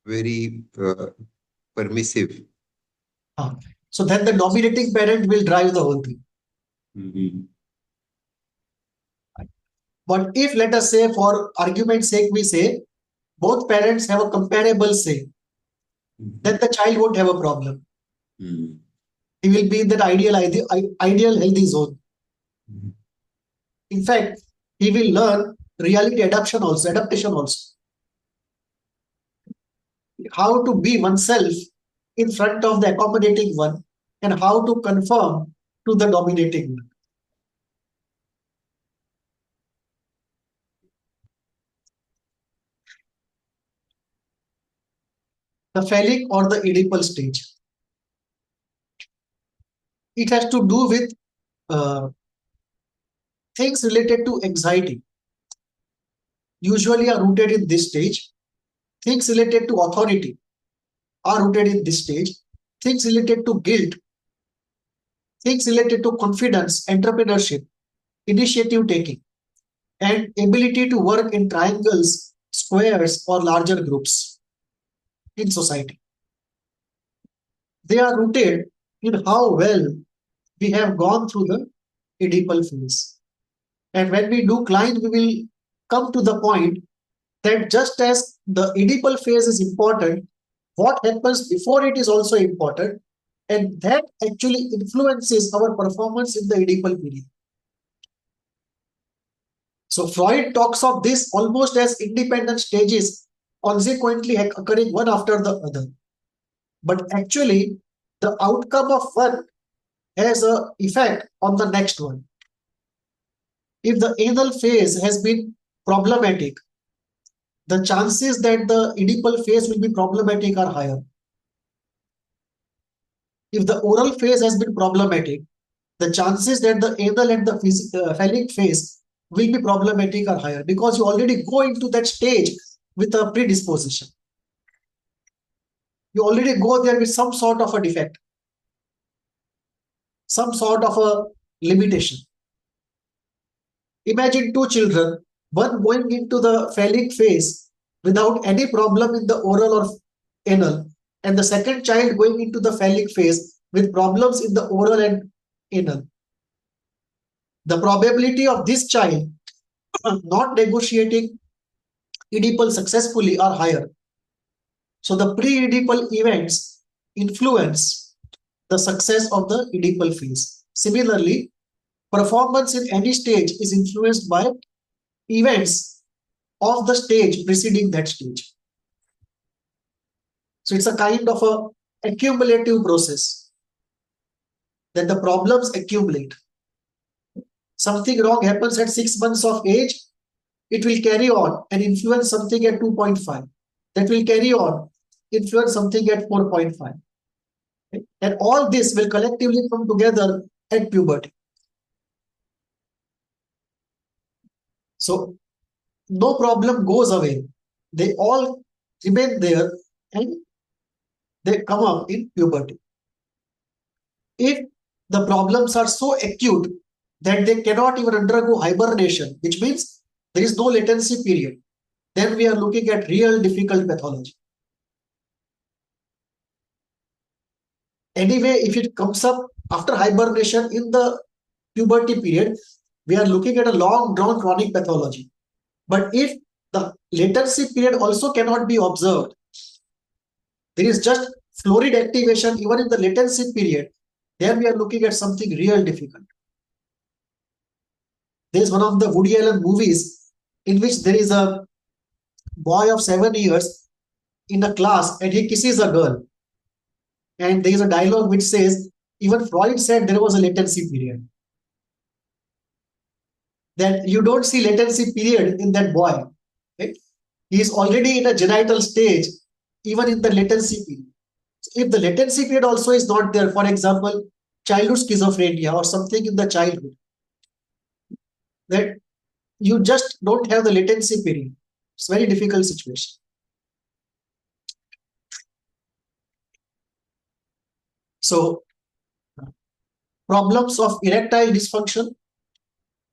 very permissive. So then the dominating parent will drive the whole thing. But if, let us say, for argument's sake, we say both parents have a comparable say, then the child won't have a problem. He will be in that ideal healthy zone. In fact, he will learn reality adaptation also. How to be oneself in front of the accommodating one and how to conform to the dominating one. The phallic or the Oedipal stage. It has to do with things related to anxiety. Usually are rooted in this stage. Things related to authority are rooted in this stage. Things related to guilt. Things related to confidence, entrepreneurship, initiative taking, and ability to work in triangles, squares, or larger groups in society. They are rooted in how well we have gone through the Oedipal phase. And when we do Klein, we will come to the point that just as the Oedipal phase is important, what happens before it is also important, and that actually influences our performance in the Oedipal period. So Freud talks of this almost as independent stages, consequently occurring one after the other. But actually, the outcome of one has an effect on the next one. If the anal phase has been problematic, the chances that the Oedipal phase will be problematic are higher. If the oral phase has been problematic, the chances that the anal and the phallic phase will be problematic are higher because you already go into that stage with a predisposition. You already go there with some sort of a defect, some sort of a limitation. Imagine two children, one going into the phallic phase without any problem in the oral or anal, and the second child going into the phallic phase with problems in the oral and anal. The probability of this child not negotiating Oedipal successfully are higher. So the pre-Oedipal events influence the success of the Oedipal phase. Similarly, performance in any stage is influenced by events of the stage preceding that stage. So it's a kind of a accumulative process. then the problems accumulate. Something wrong happens at 6 months of age, it will carry on and influence something at 2.5. That will carry on, influence something at 4.5. And all this will collectively come together at puberty. So no problem goes away. They all remain there and they come up in puberty. If the problems are so acute that they cannot even undergo hibernation, which means there is no latency period, then we are looking at real difficult pathology. Anyway, if it comes up after hibernation in the puberty period, we are looking at a long drawn chronic pathology. But if the latency period also cannot be observed, there is just florid activation even in the latency period, then we are looking at something real difficult. There is one of the Woody Allen movies in which there is a boy of 7 years in a class and he kisses a girl. And there is a dialogue which says, even Freud said there was a latency period. That you don't see latency period in that boy. Right? He is already in a genital stage, even in the latency period. So if the latency period also is not there, for example, childhood schizophrenia or something in the childhood, that you just don't have the latency period. It's a very difficult situation. So problems of erectile dysfunction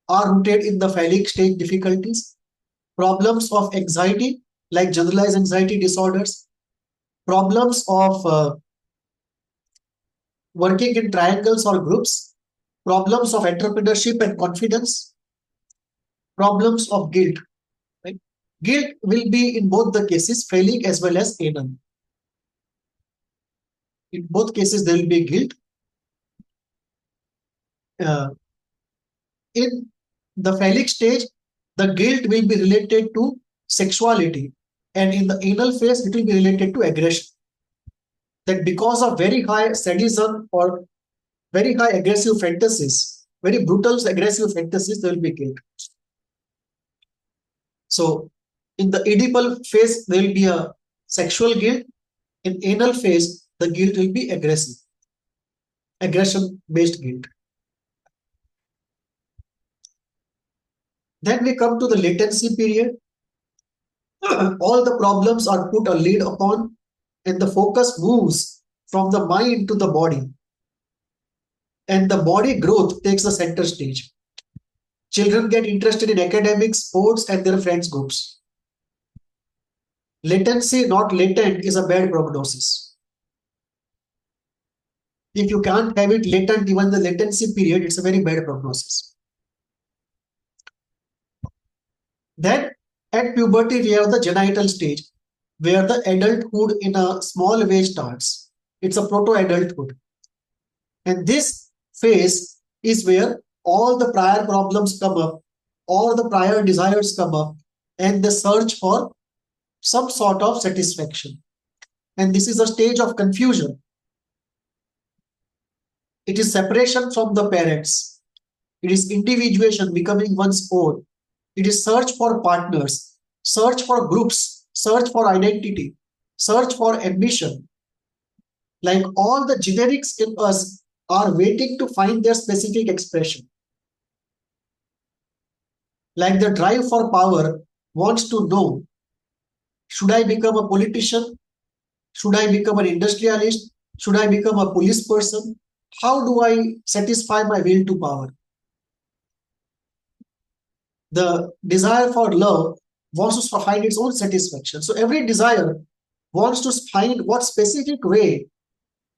are rooted in the phallic stage difficulties. Problems of anxiety, like generalized anxiety disorders. Problems of working in triangles or groups. Problems of entrepreneurship and confidence. Problems of guilt. Right? Guilt will be in both the cases, phallic as well as anal. In both cases, there will be guilt. In the phallic stage, the guilt will be related to sexuality, and in the anal phase, it will be related to aggression. That because of very high sadism or very high aggressive fantasies, very brutal aggressive fantasies, there will be guilt. So in the Oedipal phase, there will be a sexual guilt. In anal phase, the guilt will be aggressive, aggression-based guilt. Then we come to the latency period. All the problems are put a lid upon and the focus moves from the mind to the body. And the body growth takes the center stage. Children get interested in academics, sports, and their friends groups. Latency, not latent, is a bad prognosis. If you can't have it latent, even the latency period, it's a very bad prognosis. Then at puberty, we have the genital stage, where the adulthood in a small way starts. It's a proto-adulthood. And this phase is where all the prior problems come up, all the prior desires come up, and they search for some sort of satisfaction. And this is a stage of confusion. It is separation from the parents. It is individuation, becoming one's own. It is search for partners, search for groups, search for identity, search for ambition. Like all the generics in us are waiting to find their specific expression. Like the drive for power wants to know, should I become a politician? Should I become an industrialist? Should I become a police person? How do I satisfy my will to power? The desire for love wants to find its own satisfaction. So every desire wants to find what specific way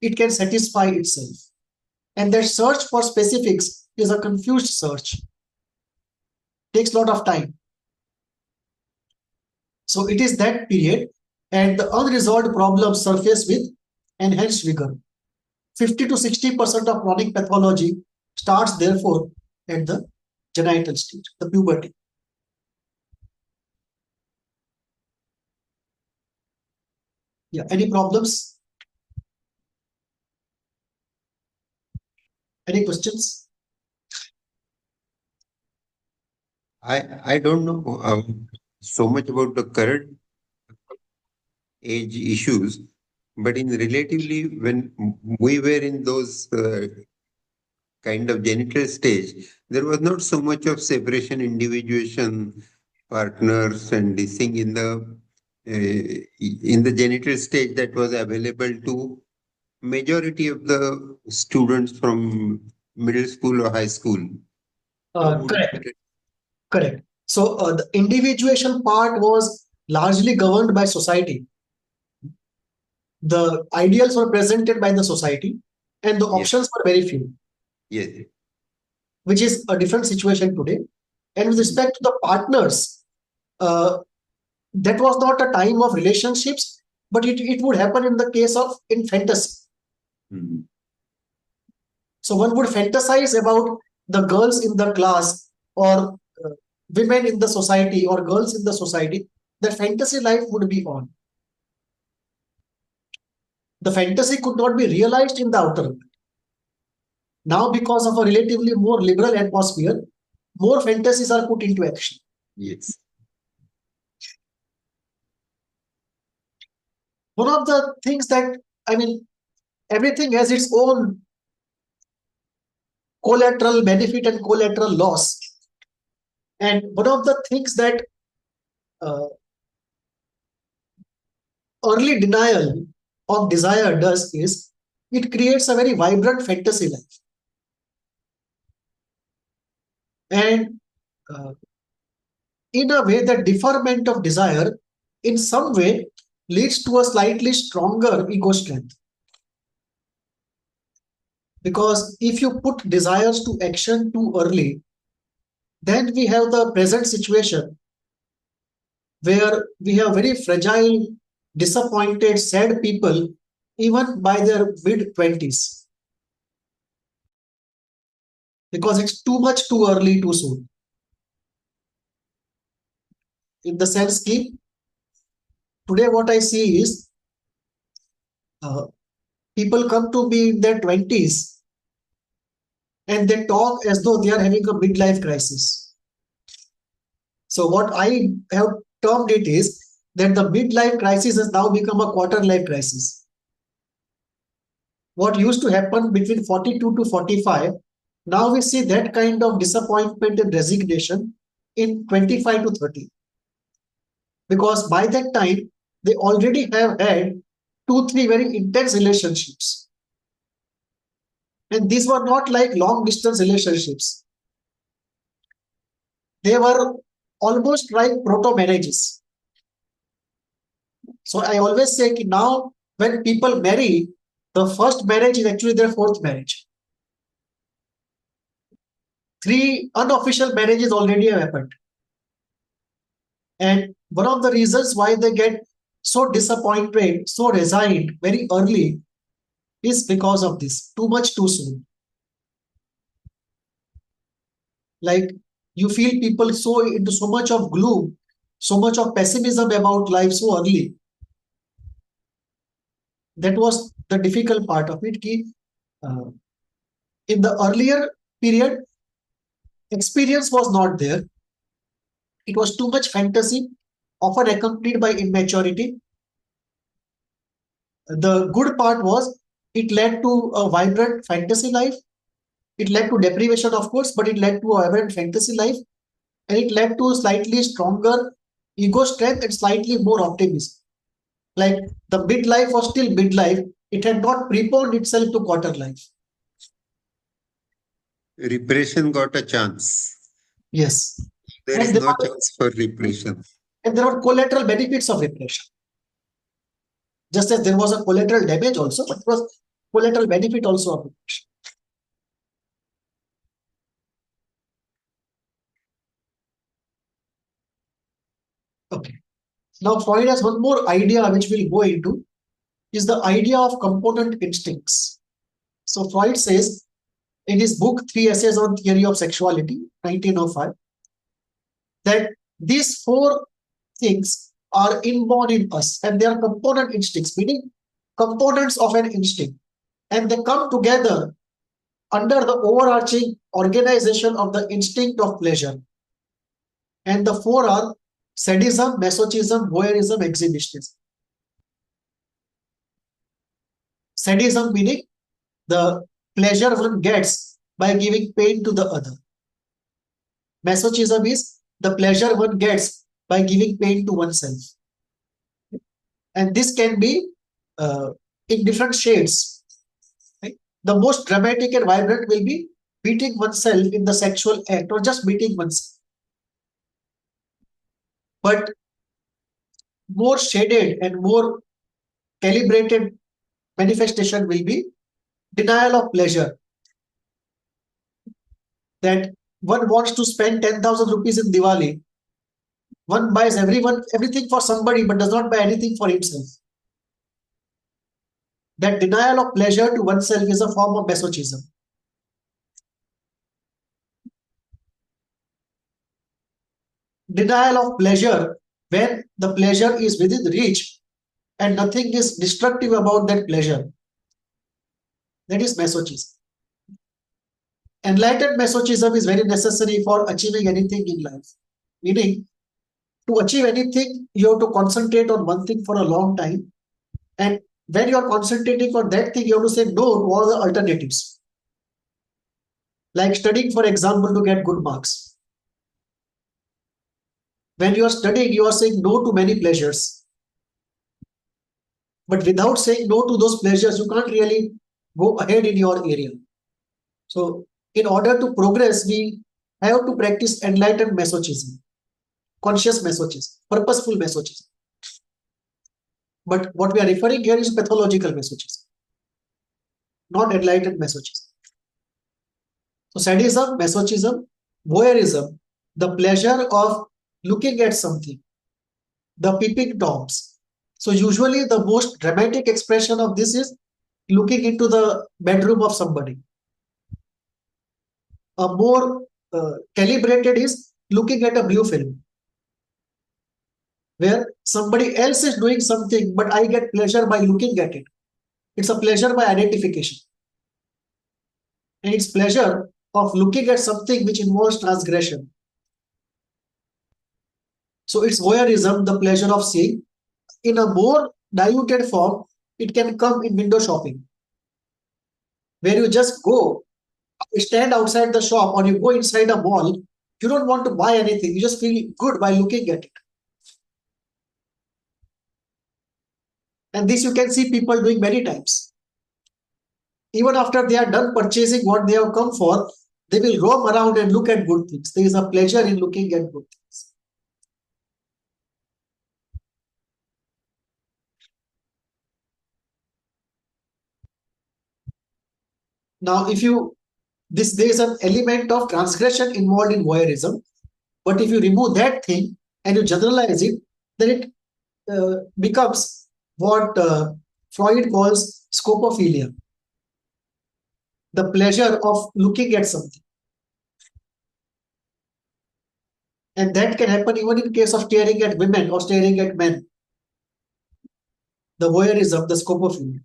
it can satisfy itself. And that search for specifics is a confused search. Takes a lot of time. So it is that period, and the unresolved problems surface with enhanced vigor. 50 to 60% of chronic pathology starts therefore at the genital stage, the puberty. Yeah, any problems? Any questions? I don't know so much about the current age issues, but in relatively when we were in those kind of genital stage, there was not so much of separation, individuation, partners, and this thing in the genital stage that was available to majority of the students from middle school or high school. How would Correct. Correct. So the individuation part was largely governed by society. The ideals were presented by the society, and the Yes. options were very few. Yes. Which is a different situation today. And with respect to the partners, that was not a time of relationships, but it would happen in the case of in fantasy. Mhm. So one would fantasize about the girls in the class or women in the society or girls in the society. That fantasy life would be on. The fantasy could not be realized in the outer world. Now, because of a relatively more liberal atmosphere, more fantasies are put into action. Yes. One of the things that, I mean, everything has its own collateral benefit and collateral loss. And one of the things that uh, early denial of desire does is it creates a very vibrant fantasy life. And in a way, the deferment of desire in some way leads to a slightly stronger ego strength. Because if you put desires to action too early, then we have the present situation where we have very fragile, disappointed, sad people, even by their mid-20s. Because it's too much too early, too soon. In the sense that today what I see is people come to me in their 20s and they talk as though they are having a midlife crisis. So what I have termed it is that the midlife crisis has now become a quarter life crisis. What used to happen between 42 to 45, now we see that kind of disappointment and resignation in 25 to 30. Because by that time, they already have had 2, 3 very intense relationships. And these were not like long distance relationships. They were almost like proto marriages. So I always say now when people marry, the first marriage is actually their fourth marriage. 3 unofficial marriages already have happened. And one of the reasons why they get so disappointed, so resigned very early is because of this. Too much too soon. Like you feel people so into so much of gloom, so much of pessimism about life so early. That was the difficult part of it. In the earlier period, experience was not there. It was too much fantasy, often accompanied by immaturity. The good part was it led to a vibrant fantasy life. It led to deprivation, of course, but it led to a vibrant fantasy life. And it led to slightly stronger ego strength and slightly more optimism. Like the midlife was still midlife. It had not preponed itself to quarter life. Repression got a chance. Yes. There is no chance for repression. And there were collateral benefits of repression. Just as there was a collateral damage also, but there was collateral benefit also of repression. Okay. Now Freud has one more idea which we'll go into, is the idea of component instincts. So Freud says in his book 3 Essays on Theory of Sexuality, 1905, that these 4 things are inborn in us and they are component instincts, meaning components of an instinct. And they come together under the overarching organization of the instinct of pleasure. And the four are sadism, masochism, voyeurism, exhibitionism. Sadism meaning the pleasure one gets by giving pain to the other. Masochism is the pleasure one gets by giving pain to oneself. And this can be in different shades. Right? The most dramatic and vibrant will be beating oneself in the sexual act or just beating oneself. But more shaded and more calibrated manifestation will be denial of pleasure. That one wants to spend 10,000 rupees in Diwali. One buys everything for somebody but does not buy anything for himself. That denial of pleasure to oneself is a form of masochism. Denial of pleasure when the pleasure is within reach and nothing is destructive about that pleasure. That is masochism. Enlightened masochism is very necessary for achieving anything in life. Meaning, to achieve anything, you have to concentrate on one thing for a long time. And when you are concentrating on that thing, you have to say no to all the alternatives. Like studying, for example, to get good marks. When you are studying, you are saying no to many pleasures. But without saying no to those pleasures, you can't really go ahead in your area. So, in order to progress, we have to practice enlightened masochism, conscious masochism, purposeful masochism. But what we are referring here is pathological masochism, not enlightened masochism. So sadism, masochism, voyeurism, the pleasure of looking at something, the peeping toms. So usually the most dramatic expression of this is looking into the bedroom of somebody. A more calibrated is looking at a blue film, where somebody else is doing something, but I get pleasure by looking at it. It's a pleasure by identification. And it's pleasure of looking at something which involves transgression. So it's voyeurism, the pleasure of seeing. In a more diluted form, it can come in window shopping, where you just go, stand outside the shop, or you go inside a mall. You don't want to buy anything. You just feel good by looking at it. And this you can see people doing many times. Even after they are done purchasing what they have come for, they will roam around and look at good things. There is a pleasure in looking at good things. Now, if you, there is an element of transgression involved in voyeurism, but if you remove that thing and you generalize it, then it becomes what Freud calls scopophilia, the pleasure of looking at something. And that can happen even in case of staring at women or staring at men. The voyeurism, the scopophilia.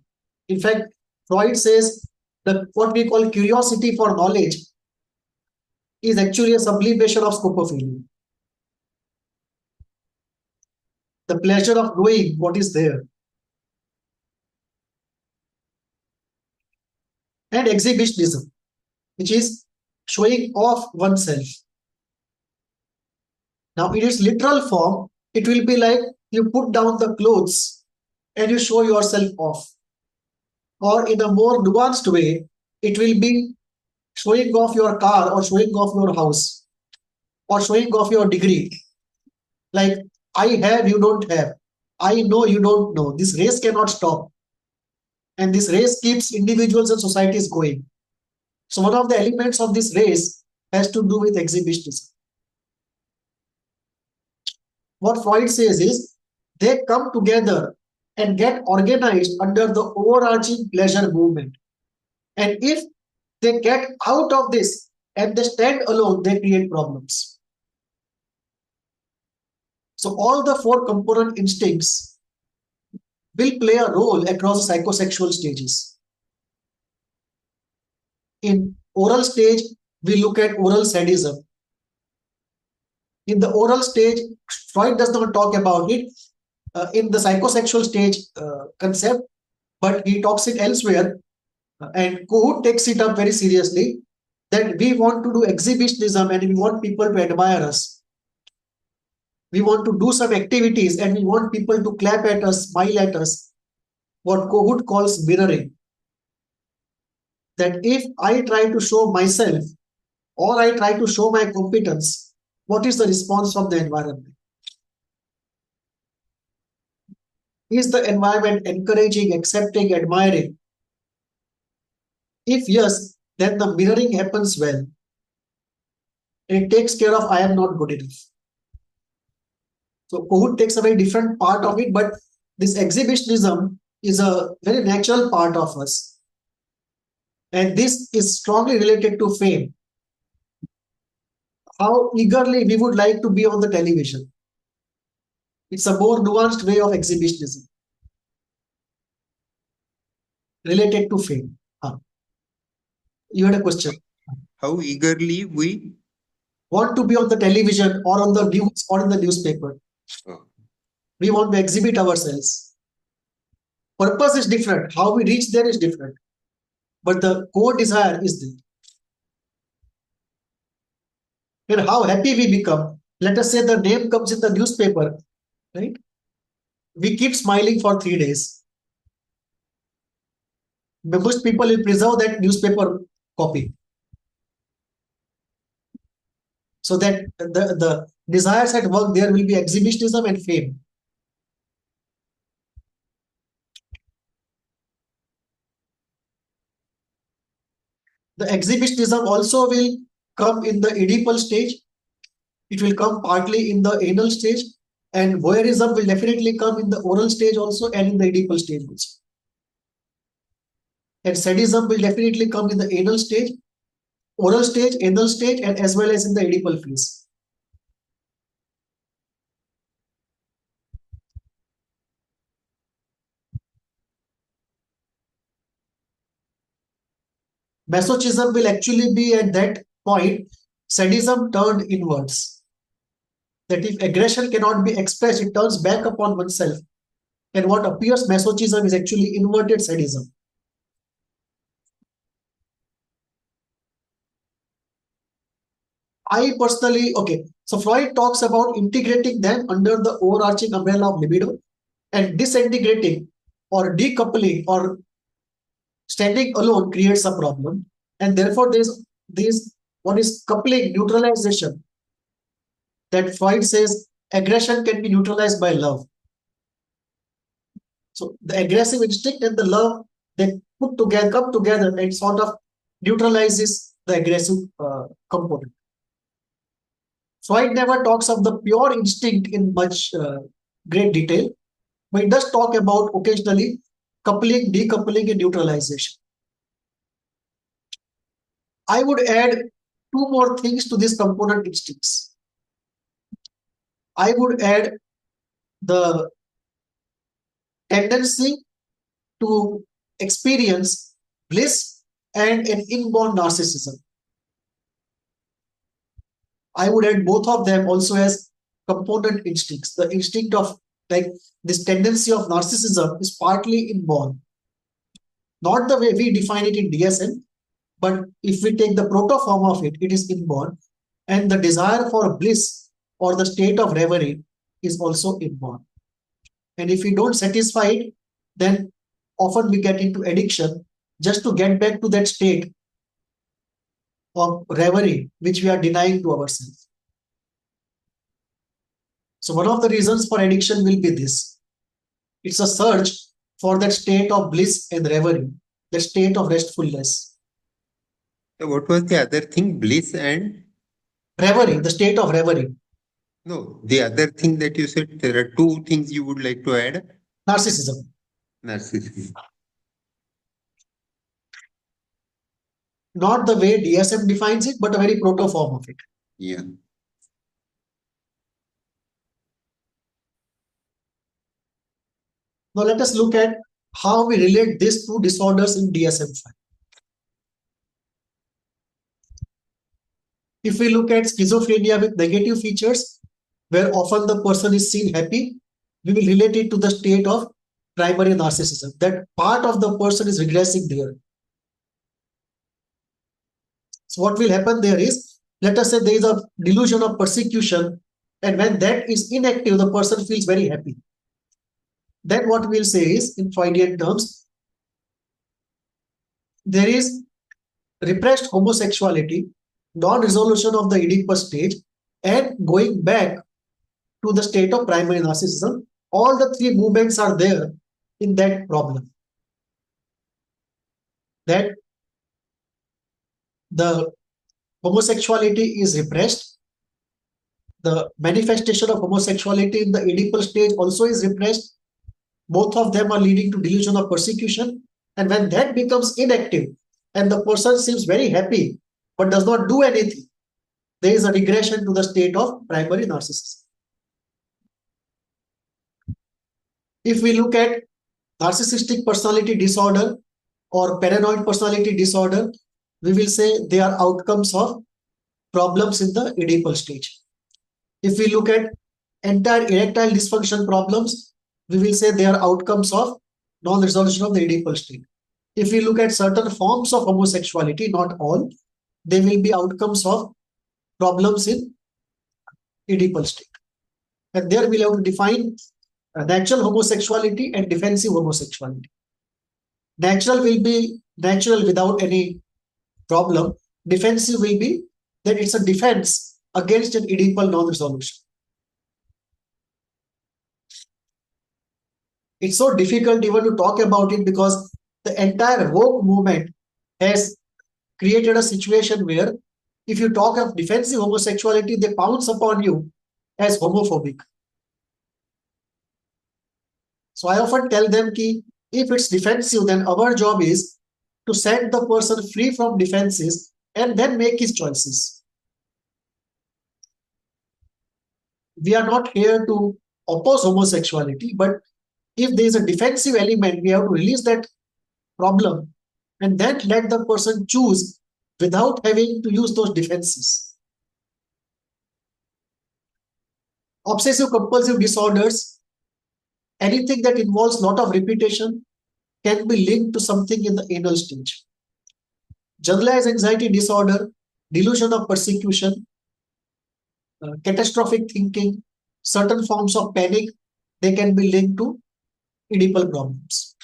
In fact, Freud says that what we call curiosity for knowledge is actually a sublimation of scopophilia. The pleasure of knowing what is there. And exhibitionism, which is showing off oneself. Now, in its literal form, it will be like you put down the clothes and you show yourself off. Or in a more nuanced way, it will be showing off your car or showing off your house or showing off your degree. Like, I have, you don't have. I know, you don't know. This race cannot stop. And this race keeps individuals and societies going. So one of the elements of this race has to do with exhibitionism. What Freud says is they come together and get organized under the overarching pleasure movement. And if they get out of this and they stand alone, they create problems. So all the four component instincts will play a role across the psychosexual stages. In oral stage, we look at oral sadism. In the oral stage, Freud does not talk about it in the psychosexual stage concept, but he talks it elsewhere. And Kohut takes it up very seriously that we want to do exhibitionism and we want people to admire us. We want to do some activities and we want people to clap at us, smile at us. What Kohut calls mirroring. That if I try to show myself or I try to show my competence, what is the response from the environment? Is the environment encouraging, accepting, admiring? If yes, then the mirroring happens well. It takes care of I am not good enough. So Kohut takes a very different part of it, but this exhibitionism is a very natural part of us. And this is strongly related to fame. How eagerly we would like to be on the television. It's a more nuanced way of exhibitionism related to fame. You had a question. How eagerly we want to be on the television or on the news or in the newspaper. Oh. We want to exhibit ourselves. Purpose is different. How we reach there is different. But the core desire is there. And how happy we become. Let us say the name comes in the newspaper, right? We keep smiling for 3 days. Most people will preserve that newspaper copy. So that the desires at work there will be exhibitionism and fame. The exhibitionism also will come in the Oedipal stage. It will come partly in the anal stage, and voyeurism will definitely come in the oral stage also and in the Oedipal stage also. And sadism will definitely come in the anal stage, oral stage, anal stage, and as well as in the Oedipal phase. Masochism will actually be at that point, sadism turned inwards. That if aggression cannot be expressed, it turns back upon oneself. And what appears masochism is actually inverted sadism. I personally, okay, so Freud talks about integrating them under the overarching umbrella of libido and disintegrating or decoupling or standing alone creates a problem. And therefore, there's what is coupling, neutralization, that Freud says aggression can be neutralized by love. So the aggressive instinct and the love, they come together and sort of neutralizes the aggressive component. Freud never talks of the pure instinct in much great detail, but it does talk about occasionally coupling, decoupling, and neutralization. I would add 2 more things to these component instincts. I would add the tendency to experience bliss and an inborn narcissism. I would add both of them also as component instincts. The instinct of like this tendency of narcissism is partly inborn. Not the way we define it in DSM, but if we take the proto form of it, it is inborn. And the desire for bliss or the state of reverie is also inborn. And if we don't satisfy it, then often we get into addiction just to get back to that state of reverie, which we are denying to ourselves. So one of the reasons for addiction will be this. It's a search for that state of bliss and reverie, the state of restfulness. So what was the other thing? Bliss and? Reverie, the state of reverie. No, the other thing that you said, there are 2 things you would like to add. Narcissism. Narcissism. Not the way DSM defines it, but a very proto form of it. Yeah. Now let us look at how we relate these 2 disorders in DSM-5. If we look at schizophrenia with negative features, where often the person is seen happy, we will relate it to the state of primary narcissism. That part of the person is regressing there. So what will happen there is, let us say there is a delusion of persecution, and when that is inactive, the person feels very happy. Then what we'll say is, in Freudian terms, there is repressed homosexuality, non-resolution of the Oedipus stage, and going back to the state of primary narcissism. All the three movements are there in that problem. That the homosexuality is repressed. The manifestation of homosexuality in the Oedipal stage also is repressed. Both of them are leading to delusion of persecution. And when that becomes inactive and the person seems very happy but does not do anything, there is a regression to the state of primary narcissism. If we look at narcissistic personality disorder or paranoid personality disorder, we will say they are outcomes of problems in the Oedipal stage. If we look at entire erectile dysfunction problems, we will say they are outcomes of non-resolution of the Oedipal state. If we look at certain forms of homosexuality, not all, they will be outcomes of problems in Oedipal state. And there we'll have to define natural homosexuality and defensive homosexuality. Natural will be natural without any problem. Defensive will be that it's a defense against an Oedipal non-resolution. It's so difficult even to talk about it because the entire woke movement has created a situation where if you talk of defensive homosexuality, they pounce upon you as homophobic. So I often tell them that if it's defensive, then our job is to set the person free from defenses and then make his choices. We are not here to oppose homosexuality, but if there is a defensive element, we have to release that problem and then let the person choose without having to use those defenses. Obsessive compulsive disorders, anything that involves a lot of repetition can be linked to something in the anal stage. Generalized anxiety disorder, delusion of persecution, catastrophic thinking, certain forms of panic, they can be linked to Oedipal problems.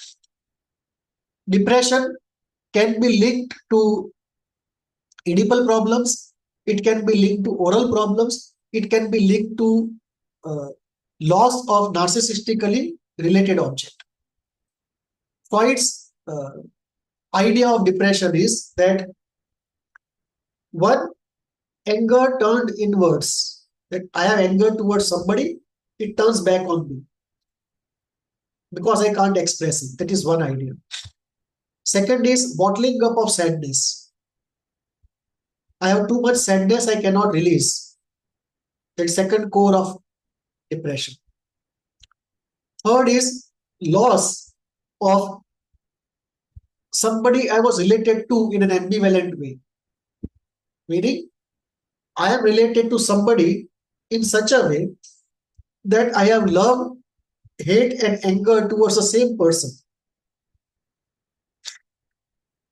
Depression can be linked to Oedipal problems. It can be linked to oral problems. It can be linked to loss of narcissistically related object. Freud's idea of depression is that one, anger turned inwards, that I have anger towards somebody, it turns back on me because I can't express it. That is one idea. Second is bottling up of sadness. I have too much sadness I cannot release. That second core of depression. Third is loss of somebody I was related to in an ambivalent way. Meaning, I am related to somebody in such a way that I have love, hate, and anger towards the same person.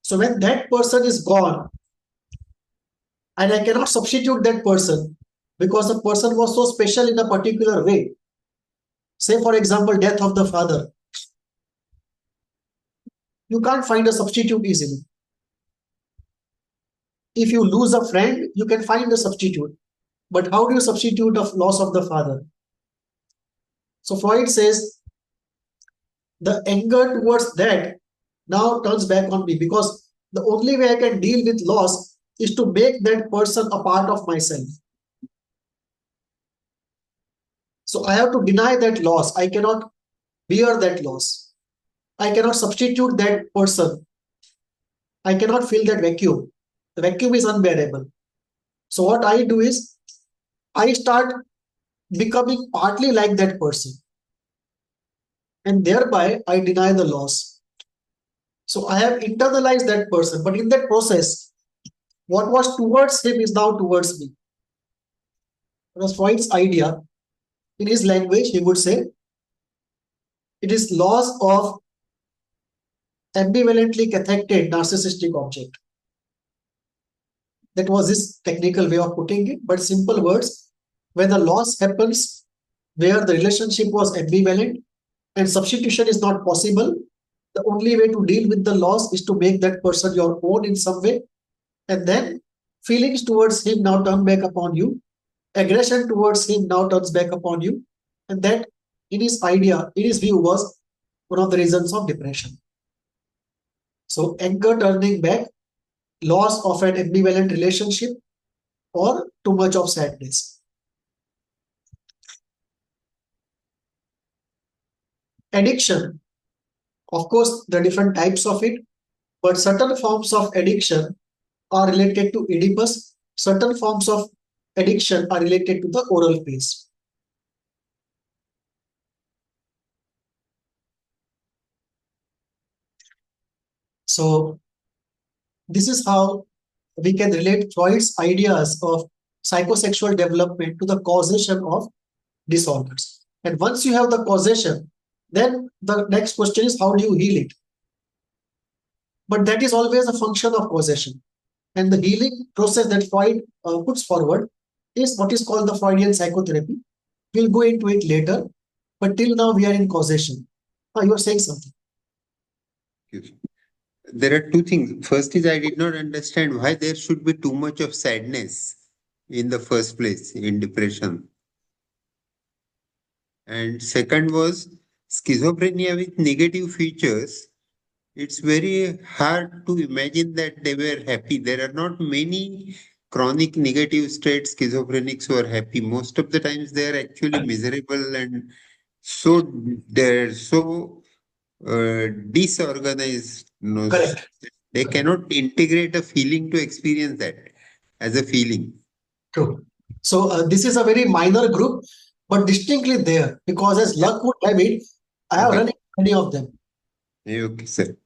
So when that person is gone, and I cannot substitute that person because the person was so special in a particular way. Say, for example, death of the father. You can't find a substitute easily. If you lose a friend, you can find a substitute. But how do you substitute the loss of the father? So Freud says the anger towards that now turns back on me because the only way I can deal with loss is to make that person a part of myself. So I have to deny that loss. I cannot bear that loss. I cannot substitute that person. I cannot fill that vacuum. The vacuum is unbearable. So what I do is I start becoming partly like that person. And thereby I deny the loss. So I have internalized that person. But in that process, What was towards him is now towards me. It was Freud's idea. In his language, he would say it is loss of ambivalently cathected narcissistic object. That was his technical way of putting it, but simple words, when the loss happens where the relationship was ambivalent and substitution is not possible, the only way to deal with the loss is to make that person your own in some way, and then feelings towards him now turn back upon you, aggression towards him now turns back upon you, and that in his idea, in his view, was one of the reasons of depression. So anger turning back, loss of an ambivalent relationship, or too much of sadness. Addiction, of course, there are different types of it, but certain forms of addiction are related to Oedipus, certain forms of addiction are related to the oral phase. So this is how we can relate Freud's ideas of psychosexual development to the causation of disorders. And once you have the causation, then the next question is how do you heal it? But that is always a function of causation. And the healing process that Freud puts forward is what is called the Freudian psychotherapy. We'll go into it later, but till now we are in causation. You are saying something. There are two things. First is I did not understand why there should be too much of sadness in the first place in depression. And second was schizophrenia with negative features. It's very hard to imagine that they were happy. There are not many chronic negative state schizophrenics who are happy. Most of the times they are actually miserable and so they're so disorganized. Correct. They cannot integrate a feeling to experience that as a feeling. True. So this is a very minor group, but distinctly there, because as luck would have it, I have run into many of them. Okay, sir.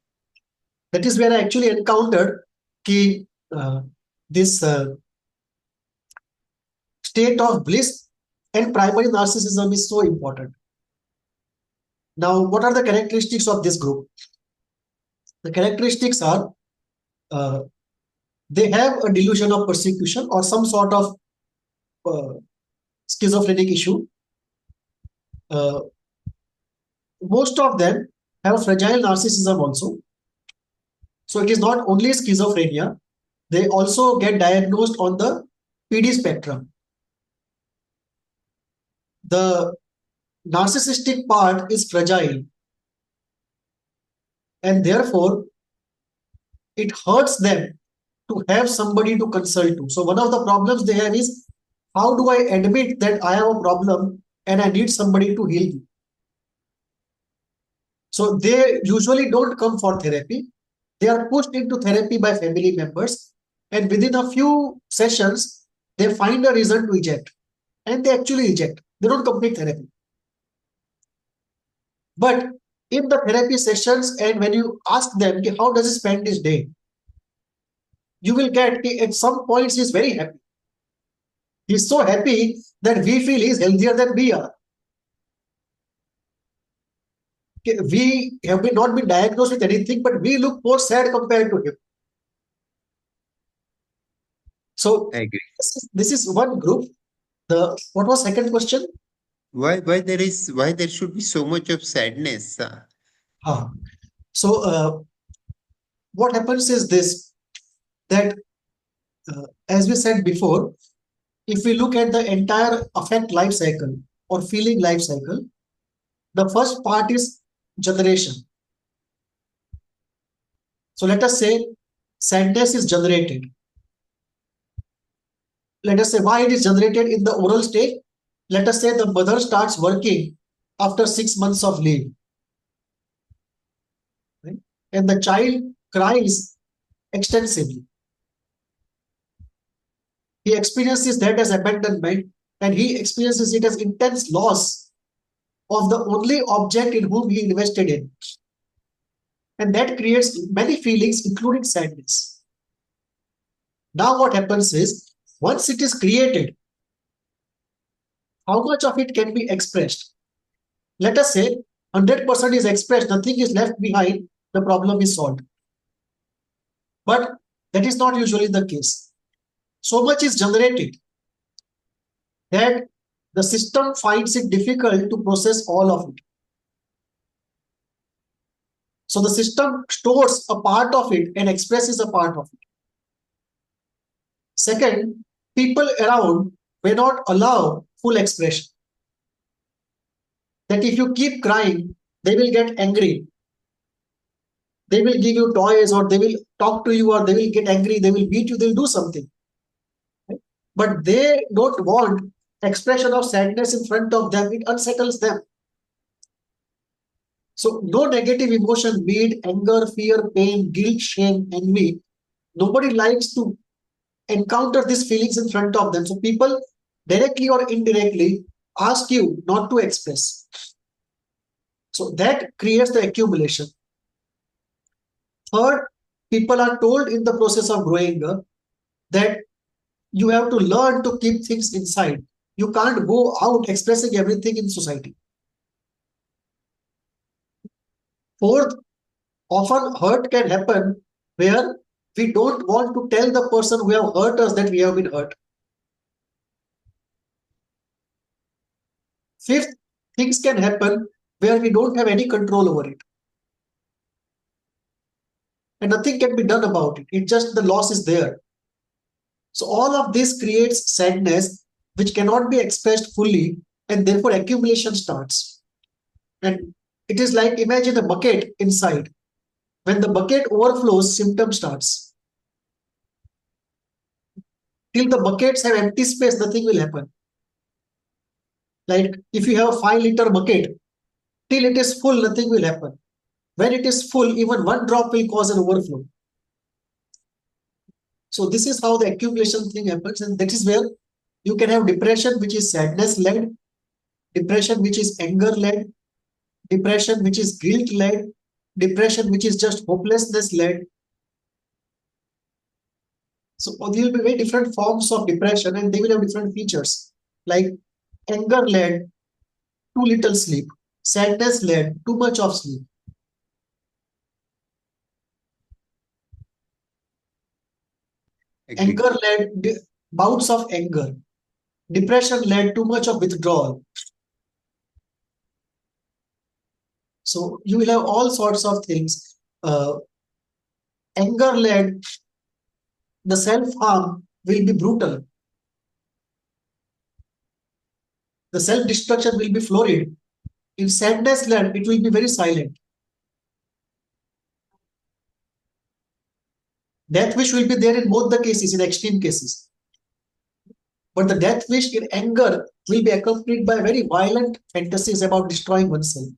That is where I actually encountered this state of bliss and primary narcissism is so important. Now, what are the characteristics of this group? The characteristics are they have a delusion of persecution or some sort of schizophrenic issue. Most of them have fragile narcissism also. So it is not only schizophrenia, they also get diagnosed on the PD spectrum. The narcissistic part is fragile, and therefore it hurts them to have somebody to consult to. So one of the problems they have is, how do I admit that I have a problem and I need somebody to heal me? So they usually don't come for therapy. They are pushed into therapy by family members, and within a few sessions, they find a reason to eject, and they actually eject. They don't complete therapy. But in the therapy sessions, and when you ask them, how does he spend his day? You will get at some points he's very happy. He's so happy that we feel he's healthier than we are. We have not been diagnosed with anything, but we look more sad compared to him. So I agree. This is one group. What was second question? Why there should be so much of sadness? So what happens is this, that as we said before, if we look at the entire affect life cycle or feeling life cycle, the first part is generation. So let us say sadness is generated. Let us say why it is generated in the oral stage. Let us say the mother starts working after 6 months of leave, right? And the child cries extensively. He experiences that as abandonment, and he experiences it as intense loss of the only object in whom he invested in. And that creates many feelings, including sadness. Now what happens is, once it is created, how much of it can be expressed? Let us say 100% is expressed, nothing is left behind, the problem is solved. But that is not usually the case. So much is generated that the system finds it difficult to process all of it. So the system stores a part of it and expresses a part of it. Second, people around may not allow full expression. That if you keep crying, they will get angry. They will give you toys, or they will talk to you, or they will get angry, they will beat you, they'll do something. But they don't want expression of sadness in front of them. It unsettles them. So no negative emotion, be it anger, fear, pain, guilt, shame, envy. Nobody likes to encounter these feelings in front of them. So people directly or indirectly ask you not to express. So that creates the accumulation. Third, people are told in the process of growing up that you have to learn to keep things inside. You can't go out expressing everything in society. Fourth, often hurt can happen where we don't want to tell the person who have hurt us that we have been hurt. Fifth, things can happen where we don't have any control over it. And nothing can be done about it. It's just the loss is there. So all of this creates sadness which cannot be expressed fully, and therefore accumulation starts. And it is like, imagine a bucket inside. When the bucket overflows, symptom starts. Till the buckets have empty space, nothing will happen. Like if you have a 5-liter bucket, till it is full, nothing will happen. When it is full, even one drop will cause an overflow. So this is how the accumulation thing happens, and that is where you can have depression, which is sadness-led, depression, which is anger-led, depression, which is guilt-led, depression, which is just hopelessness-led. So there will be very different forms of depression, and they will have different features. Like anger-led, too little sleep. Sadness-led, too much of sleep. Agree. Anger-led, bouts of anger. Depression-led, too much of withdrawal. So you will have all sorts of things. Anger-led, the self-harm will be brutal. The self-destruction will be florid. In sadness-led, it will be very silent. Death wish will be there in both the cases, in extreme cases. But the death wish in anger will be accompanied by very violent fantasies about destroying oneself.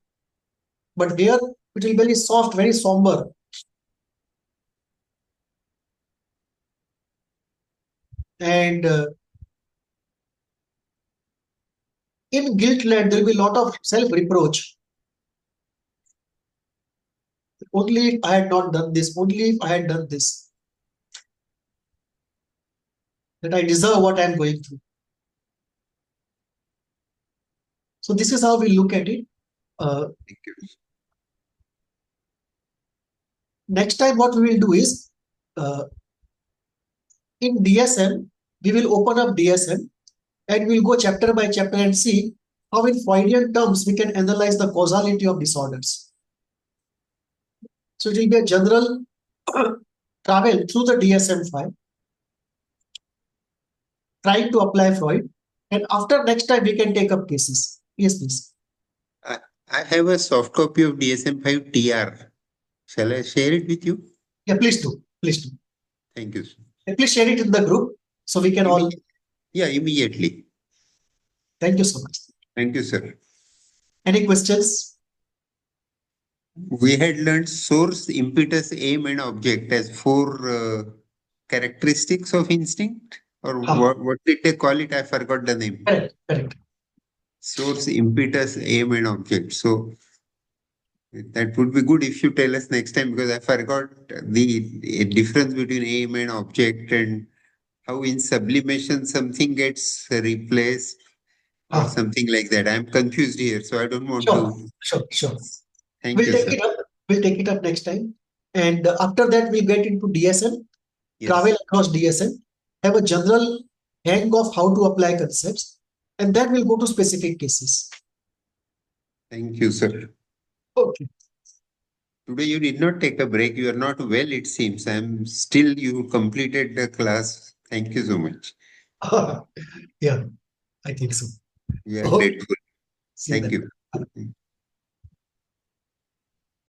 But here, it will be very soft, very somber. And in guilt-led, there will be a lot of self-reproach. Only if I had not done this, only if I had done this, that I deserve what I'm going through. So this is how we look at it. Thank you. Next time what we will do is, in DSM, we will open up DSM and we'll go chapter by chapter and see how in Freudian terms we can analyze the causality of disorders. So it will be a general travel through the DSM-5, trying to apply Freud. And after next time we can take up cases. Yes, please. I have a soft copy of DSM-5 TR. Shall I share it with you? Yeah, please do. Please do. Thank you. And please share it in the group so we can all. Yeah, immediately. Thank you so much. Thank you, sir. Any questions? We had learned source, impetus, aim, and object as 4 characteristics of instinct. Or what did they call it? I forgot the name. Correct, correct. Source, impetus, aim, and object. So that would be good if you tell us next time, because I forgot the difference between aim and object and how in sublimation something gets replaced or Ah, something like that. I'm confused here, so I don't want sure, to. sure. Thank We'll you, take sir. it up. We'll take it up next time. And after that, we'll get into DSM, travel Yes. across DSM, have a general hang of how to apply concepts, and then we'll go to specific cases. Thank you, sir. Okay. Today you did not take a break. You are not well, it seems. I'm still, you completed the class. Thank you so much. Yeah, I think so. We are Okay, grateful. see you Thank then. you.